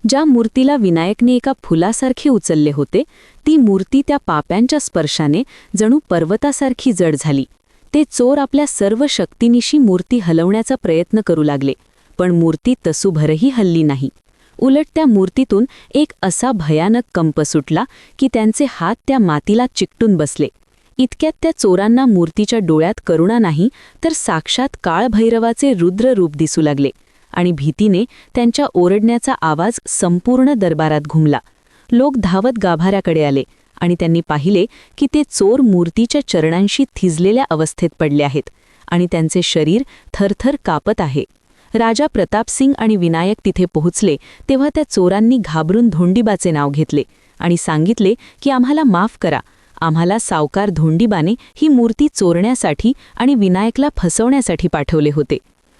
ज्या मूर्तीला विनायकने एका फुलासारखी उचलले होते ती मूर्ती त्या पाप्यांच्या स्पर्शाने जणू पर्वतासारखी जड झाली. ते चोर आपल्या सर्व शक्तीनिशी मूर्ती हलवण्याचा प्रयत्न करू लागले, पण मूर्ती तसूभरही हलली नाही. उलट त्या मूर्तीतून एक असा भयानक कंप सुटला की त्यांचे हात त्या मातीला चिकटून बसले. इतक्यात त्या चोरांना मूर्तीच्या डोळ्यात करुणा नाही तर साक्षात काळभैरवाचे रुद्र रूप दिसू लागले आणि भीतीने त्यांच्या ओरडण्याचा आवाज संपूर्ण दरबारात घुमला. लोक धावत गाभाऱ्याकडे आले आणि त्यांनी पाहिले की ते चोर मूर्तीच्या चरणांशी थिजलेल्या अवस्थेत पडले आहेत आणि त्यांचे शरीर थरथर कापत आहे. राजा प्रतापसिंग आणि विनायक तिथे पोहोचले तेव्हा त्या चोरांनी घाबरून धोंडीबाचे नाव घेतले आणि सांगितले की आम्हाला माफ करा, आम्हाला सावकार धोंडीबाने ही मूर्ती चोरण्यासाठी आणि विनायकला फसवण्यासाठी पाठवले होते.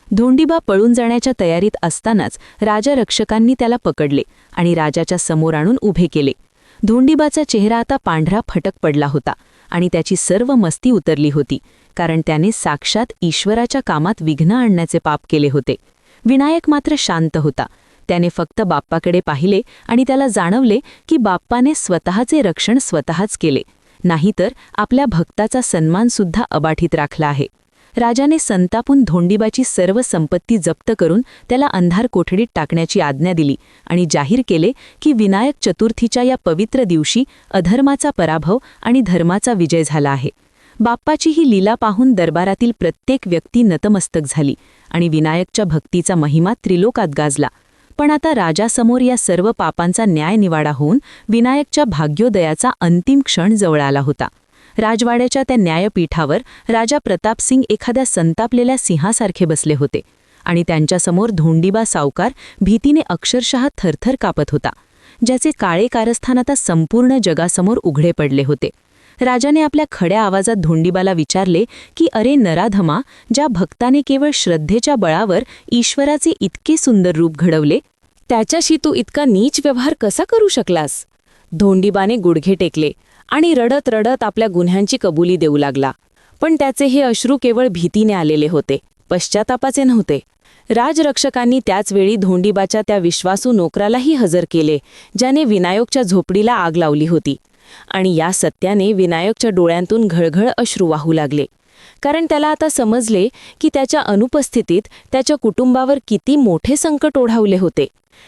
धोंडीबा पळून जाण्याच्या तयारीत असतानाच राजरक्षकांनी त्याला पकडले आणि राजाच्या समोर आणून उभे केले. धोंडीबाचा चेहरा आता पांढरा फटक पडला होता आणि त्याची सर्व मस्ती उतरली होती, कारण त्याने साक्षात ईश्वराच्या कामात विघ्न आणण्याचे पाप केले होते. विनायक मात्र शांत होता. त्याने फक्त बाप्पाकडे पाहिले आणि त्याला जाणवले की बाप्पाने स्वतःचे रक्षण स्वतःच केले, नाहीतर आपल्या भक्ताचा सन्मानसुद्धा अबाठीत राखला आहे. राजाने संतापून धोंडीबाची सर्व संपत्ती जप्त करून त्याला अंधार कोठडीत टाकण्याची आज्ञा दिली आणि जाहीर केले की विनायक चतुर्थीच्या या पवित्र दिवशी अधर्माचा पराभव आणि धर्माचा विजय झाला आहे. बाप्पाची ही लीला पाहून दरबारातील प्रत्येक व्यक्ती नतमस्तक झाली आणि विनायकच्या भक्तीचा महिमा त्रिलोकात गाजला. पण आता राजासमोर या सर्व पापांचा न्यायनिवाडा होऊन विनायकच्या भाग्योदयाचा अंतिम क्षण जवळ आला होता. राजवाड्याच्या त्या न्यायपीठावर राजा प्रतापसिंग एखाद्या संतापलेल्या सिंहासारखे बसले होते आणि त्यांच्यासमोर धोंडीबा सावकार भीतीने अक्षरशः थरथर कापत होता, ज्याचे काळे कारस्थान आता संपूर्ण जगासमोर उघडे पडले होते. राजाने आपल्या खड्या आवाजात धोंडीबाला विचारले की अरे नराधमा, ज्या भक्ताने केवळ श्रद्धेच्या बळावर ईश्वराचे इतके सुंदर रूप घडवले, त्याच्याशी तू इतका नीच व्यवहार कसा करू शकलास? धोंडीबाने गुडघे टेकले आणि रडत रडत आपल्या गुन्ह्यांची कबुली देऊ लागला. पण त्याचे हे अश्रू केवळ भीतीने आलेले होते, पश्चातापाचे नव्हते. राजरक्षकांनी त्याचवेळी धोंडीबाच्या त्या विश्वासू नोकरालाही हजर केले, ज्याने विनायकच्या झोपडीला आग लावली होती. आणि या सत्याने विनायकच्या डोळ्यांतून घळघळ अश्रू वाहू लागले. कारण त्याला आता समजले की त्याच्या अनुपस्थितीत त्याच्या कुटुंबावर किती मोठे संकट ओढावले होते.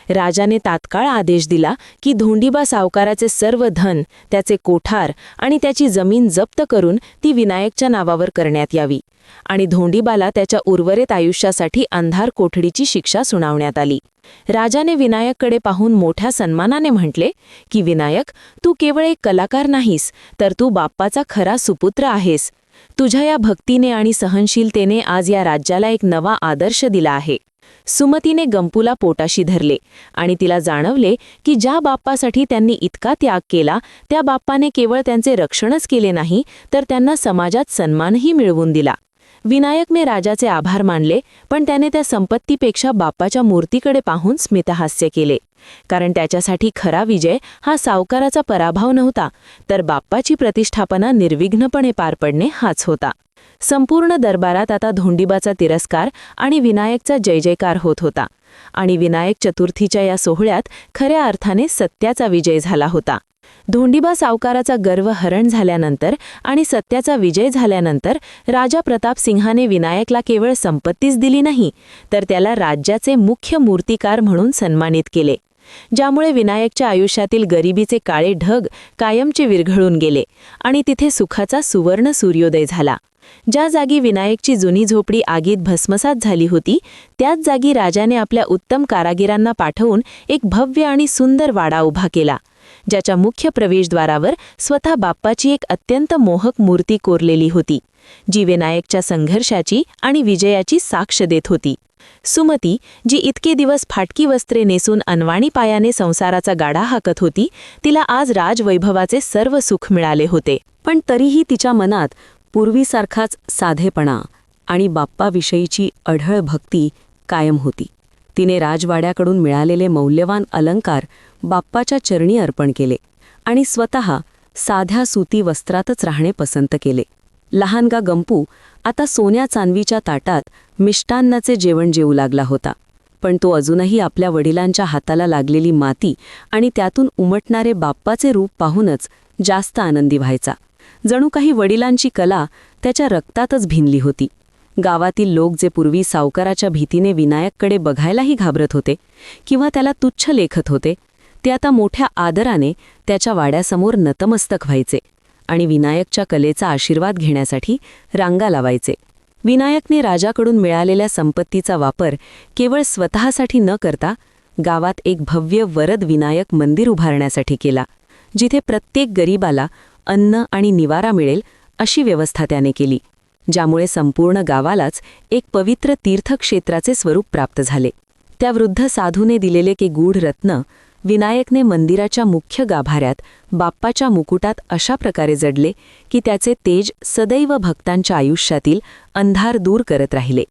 राजाने तात्काळ आदेश दिला की धोंडीबा सावकाराचे सर्व धन, त्याचे कोठार आणि त्याची जमीन जप्त करून ती विनायकच्या नावावर करण्यात यावी. आणि धोंडीबाला त्याच्या उर्वरित आयुष्यासाठी अंधार कोठडीची शिक्षा सुनावण्यात आली. राजाने विनायककडे पाहून मोठ्या सन्मानाने म्हटले की विनायक, तू केवळ एक कलाकार नाहीस, तर तू बाप्पाचा खरा सुपुत्र आहेस. तुझ्या या भक्तीने आणि सहनशीलतेने आज या राज्याला एक नवा आदर्श दिला आहे. सुमतीने गंपूला पोटाशी धरले आणि तिला जाणवले की ज्या बाप्पासाठी त्यांनी इतका त्याग केला, त्या बाप्पाने केवळ त्यांचे रक्षणच केले नाही, तर त्यांना समाजात सन्मानही मिळवून दिला. विनायकने राजाचे आभार मानले, पण त्याने त्या संपत्तीपेक्षा बाप्पाच्या मूर्तीकडे पाहून स्मितहास्य केले. कारण त्याच्यासाठी खरा विजय हा सावकाराचा पराभव नव्हता, तर बाप्पाची प्रतिष्ठापना निर्विघ्नपणे पार पडणे हाच होता. संपूर्ण दरबारात आता धोंडीबाचा तिरस्कार आणि विनायकचा जय जयकार होत होता. आणि विनायक चतुर्थीच्या या सोहळ्यात खऱ्या अर्थाने सत्याचा विजय झाला होता. धोंडीबा सावकाराचा गर्व हरण झाल्यानंतर आणि सत्याचा विजय झाल्यानंतर राजा प्रतापसिंहाने विनायकला केवळ संपत्तीच दिली नाही, तर त्याला राज्याचे मुख्य मूर्तिकार म्हणून सन्मानित केले. ज्यामुळे विनायकच्या आयुष्यातील गरिबीचे काळे ढग कायमचे विरघळून गेले आणि तिथे सुखाचा सुवर्ण सूर्योदय झाला. ज्या जागी विनायकची जुनी झोपडी आगीत भस्मसात झाली होती, त्याच जागी राजाने आपल्या उत्तम कारागिरांना पाठवून एक भव्य आणि सुंदर वाडा उभा केला, ज्याच्या मुख्य प्रवेशद्वारावर स्वतः बाप्पाची एक अत्यंत मोहक मूर्ती कोरलेली होती, जी विनायकच्या संघर्षाची आणि विजयाची साक्ष देत होती. सुमती, जी इतके दिवस फाटकी वस्त्रे नेसून अनवाणी पायाने संसाराचा गाडा हाकत होती, तिला आज राजवैभवाचे सर्व सुख मिळाले होते. पण तरीही तिच्या मनात पूर्वीसारखाच साधेपणा आणि बाप्पाविषयीची अढळ भक्ती कायम होती. तिने राजवाड्याकडून मिळालेले मौल्यवान अलंकार बाप्पाच्या चरणी अर्पण केले आणि स्वतः साध्या सुती वस्त्रातच राहणे पसंत केले. लहानगा गंपू आता सोन्या चांदीच्या ताटात मिष्टान्नाचे जेवण जेवू लागला होता, पण तो अजूनही आपल्या वडिलांच्या हाताला लागलेली माती आणि त्यातून उमटणारे बाप्पाचे रूप पाहूनच जास्त आनंदी व्हायचा. जणू काही वडिलांची कला त्याच्या रक्तातच भिनली होती. गावातील लोक जे पूर्वी सावकाराच्या भीतीने विनायककडे बघायलाही घाबरत होते किंवा त्याला तुच्छ लेखत होते, ते आता मोठ्या आदराने त्याच्या वाड्यासमोर नतमस्तक व्हायचे आणि विनायकच्या कलेचा आशीर्वाद घेण्यासाठी रांगा लावायचे. विनायकने राजाकडून मिळालेल्या संपत्तीचा वापर केवळ स्वतःसाठी न करता गावात एक भव्य वरद विनायक मंदिर उभारण्यासाठी केला, जिथे प्रत्येक गरीबाला अन्न आणि निवारा मिळेल अशी व्यवस्था त्याने केली, ज्यामुळे संपूर्ण गावालाच एक पवित्र तीर्थक्षेत्राचे स्वरूप प्राप्त झाले. त्या वृद्ध साधूने दिलेले के गूढ रत्न विनायकने मंदिराच्या मुख्य गाभाऱ्यात बाप्पाच्या मुकुटात अशा प्रकारे जडले की त्याचे तेज सदैव भक्तांच्या आयुष्यातील अंधार दूर करत राहिले.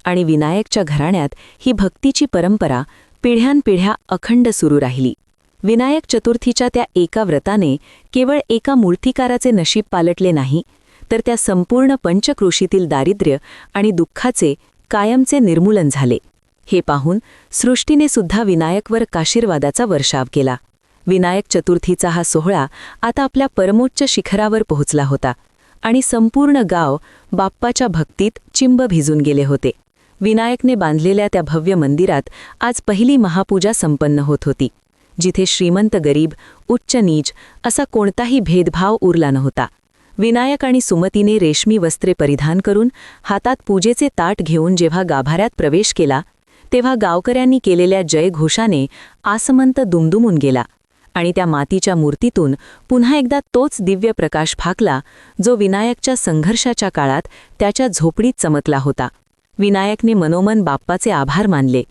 आणि विनायकच्या घराण्यात ही भक्तीची परंपरा पिढ्यानपिढ्या अखंड सुरू राहिली. विनायक चतुर्थीच्या त्या एका व्रताने केवळ एका मूर्तिकाराचे नशीब पालटले नाही, तर त्या संपूर्ण पंचक्रोशीतील दारिद्र्य आणि दुःखाचे कायमचे निर्मूलन झाले. हे पाहून सृष्टीने सुद्धा विनायकवर आशीर्वादाचा वर्षाव केला. विनायक चतुर्थीचा हा सोहळा आता आपल्या परमोच्च शिखरावर पोहोचला होता आणि संपूर्ण गाव बाप्पाच्या भक्तीत चिंब भिजून गेले होते. विनायकने बांधलेल्या त्या भव्य मंदिरात आज पहिली महापूजा संपन्न होत होती, जिथे श्रीमंत गरीब, उच्च नीच असा कोणताही भेदभाव उरला नव्हता. विनायक आणि सुमतीने रेशमी वस्त्रे परिधान करून हातात पूजेचे ताट घेऊन जेव्हा गाभाऱ्यात प्रवेश केला, तेव्हा गावकऱ्यांनी केलेल्या जयघोषाने आसमंत दुमदुमून गेला आणि त्या मातीच्या मूर्तीतून पुन्हा एकदा तोच दिव्य प्रकाश फाकला, जो विनायकच्या संघर्षाच्या काळात त्याच्या झोपडीत चमकला होता. विनायकने मनोमन बाप्पाचे आभार मानले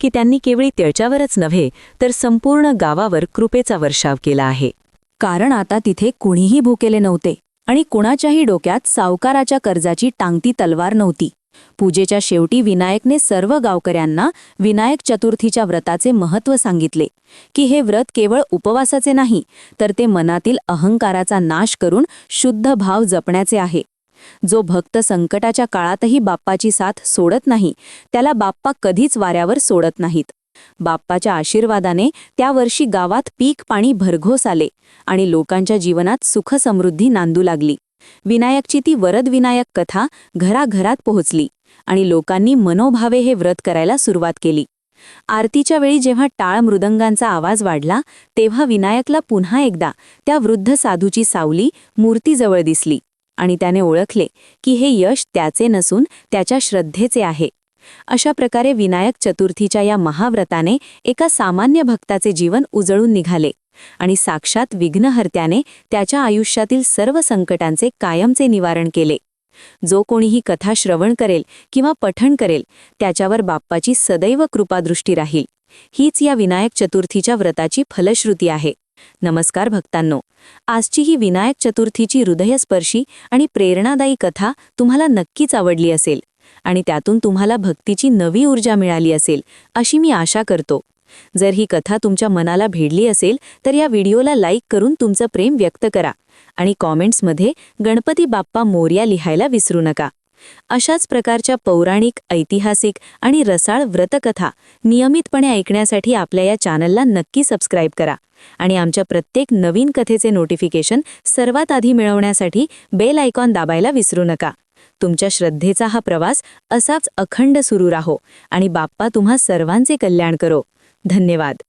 की त्यांनी केवळ त्याच्यावरच नव्हे, तर संपूर्ण गावावर कृपेचा वर्षाव केला आहे. कारण आता तिथे कुणीही भुकेले नव्हते. आणि कुणाच्याही डोक्यात सावकाराच्या कर्जाची टांगती तलवार नव्हती. पूजेच्या शेवटी विनायकने सर्व गावकऱ्यांना विनायक चतुर्थीच्या व्रताचे महत्त्व सांगितले की हे व्रत केवळ उपवासाचे नाही, तर ते मनातील अहंकाराचा नाश करून शुद्ध भाव जपण्याचे आहे. जो भक्त संकटाच्या काळातही बाप्पाची साथ सोडत नाही, त्याला बाप्पा कधीच वाऱ्यावर सोडत नाहीत. बाप्पाच्या आशीर्वादाने त्या वर्षी गावात पीक पाणी भरघोस आले आणि लोकांच्या जीवनात सुख समृद्धी नांदू लागली. विनायकची ती वरद विनायक कथा घराघरात पोहोचली आणि लोकांनी मनोभावे हे व्रत करायला सुरुवात केली. आरतीच्या वेळी जेव्हा टाळ मृदंगांचा आवाज वाढला, तेव्हा विनायकला पुन्हा एकदा त्या वृद्ध साधूची सावली मूर्तीजवळ दिसली आणि त्याने ओळखले की हे यश त्याचे नसून त्याच्या श्रद्धेचे आहे. अशा प्रकारे विनायक चतुर्थीच्या या महाव्रताने एका सामान्य भक्ताचे जीवन उजळून निघाले आणि साक्षात विघ्नहर्त्याने त्याच्या आयुष्यातील सर्व संकटांचे कायमचे निवारण केले. जो कोणीही कथा श्रवण करेल किंवा पठण करेल, त्याच्यावर बाप्पाची सदैव कृपादृष्टी राहील. हीच या विनायक चतुर्थीच्या व्रताची फलश्रुती आहे. नमस्कार भक्तांनो, आजची ही विनायक चतुर्थीची हृदयस्पर्शी आणि प्रेरणादायी कथा तुम्हाला नक्कीच आवडली असेल आणि त्यातून तुम्हाला भक्तीची नवी ऊर्जा मिळाली असेल अशी मी आशा करतो. जर ही कथा तुमच्या मनाला भिडली असेल तर या व्हिडिओला लाईक करून तुमचं प्रेम व्यक्त करा आणि कॉमेंट्समध्ये गणपती बाप्पा मोरया लिहायला विसरू नका. अशाच प्रकारच्या पौराणिक, ऐतिहासिक आणि रसाळ व्रतकथा नियमितपणे ऐकण्यासाठी आपल्या या चॅनलला नक्की सबस्क्राईब करा आणि आमच्या प्रत्येक नवीन कथेचे नोटिफिकेशन सर्वात आधी मिळवण्यासाठी बेल आयकॉन दाबायला विसरू नका. तुमच्या श्रद्धेचा हा प्रवास असाच अखंड सुरू राहो आणि बाप्पा तुम्हा सर्वांचे कल्याण करो. धन्यवाद.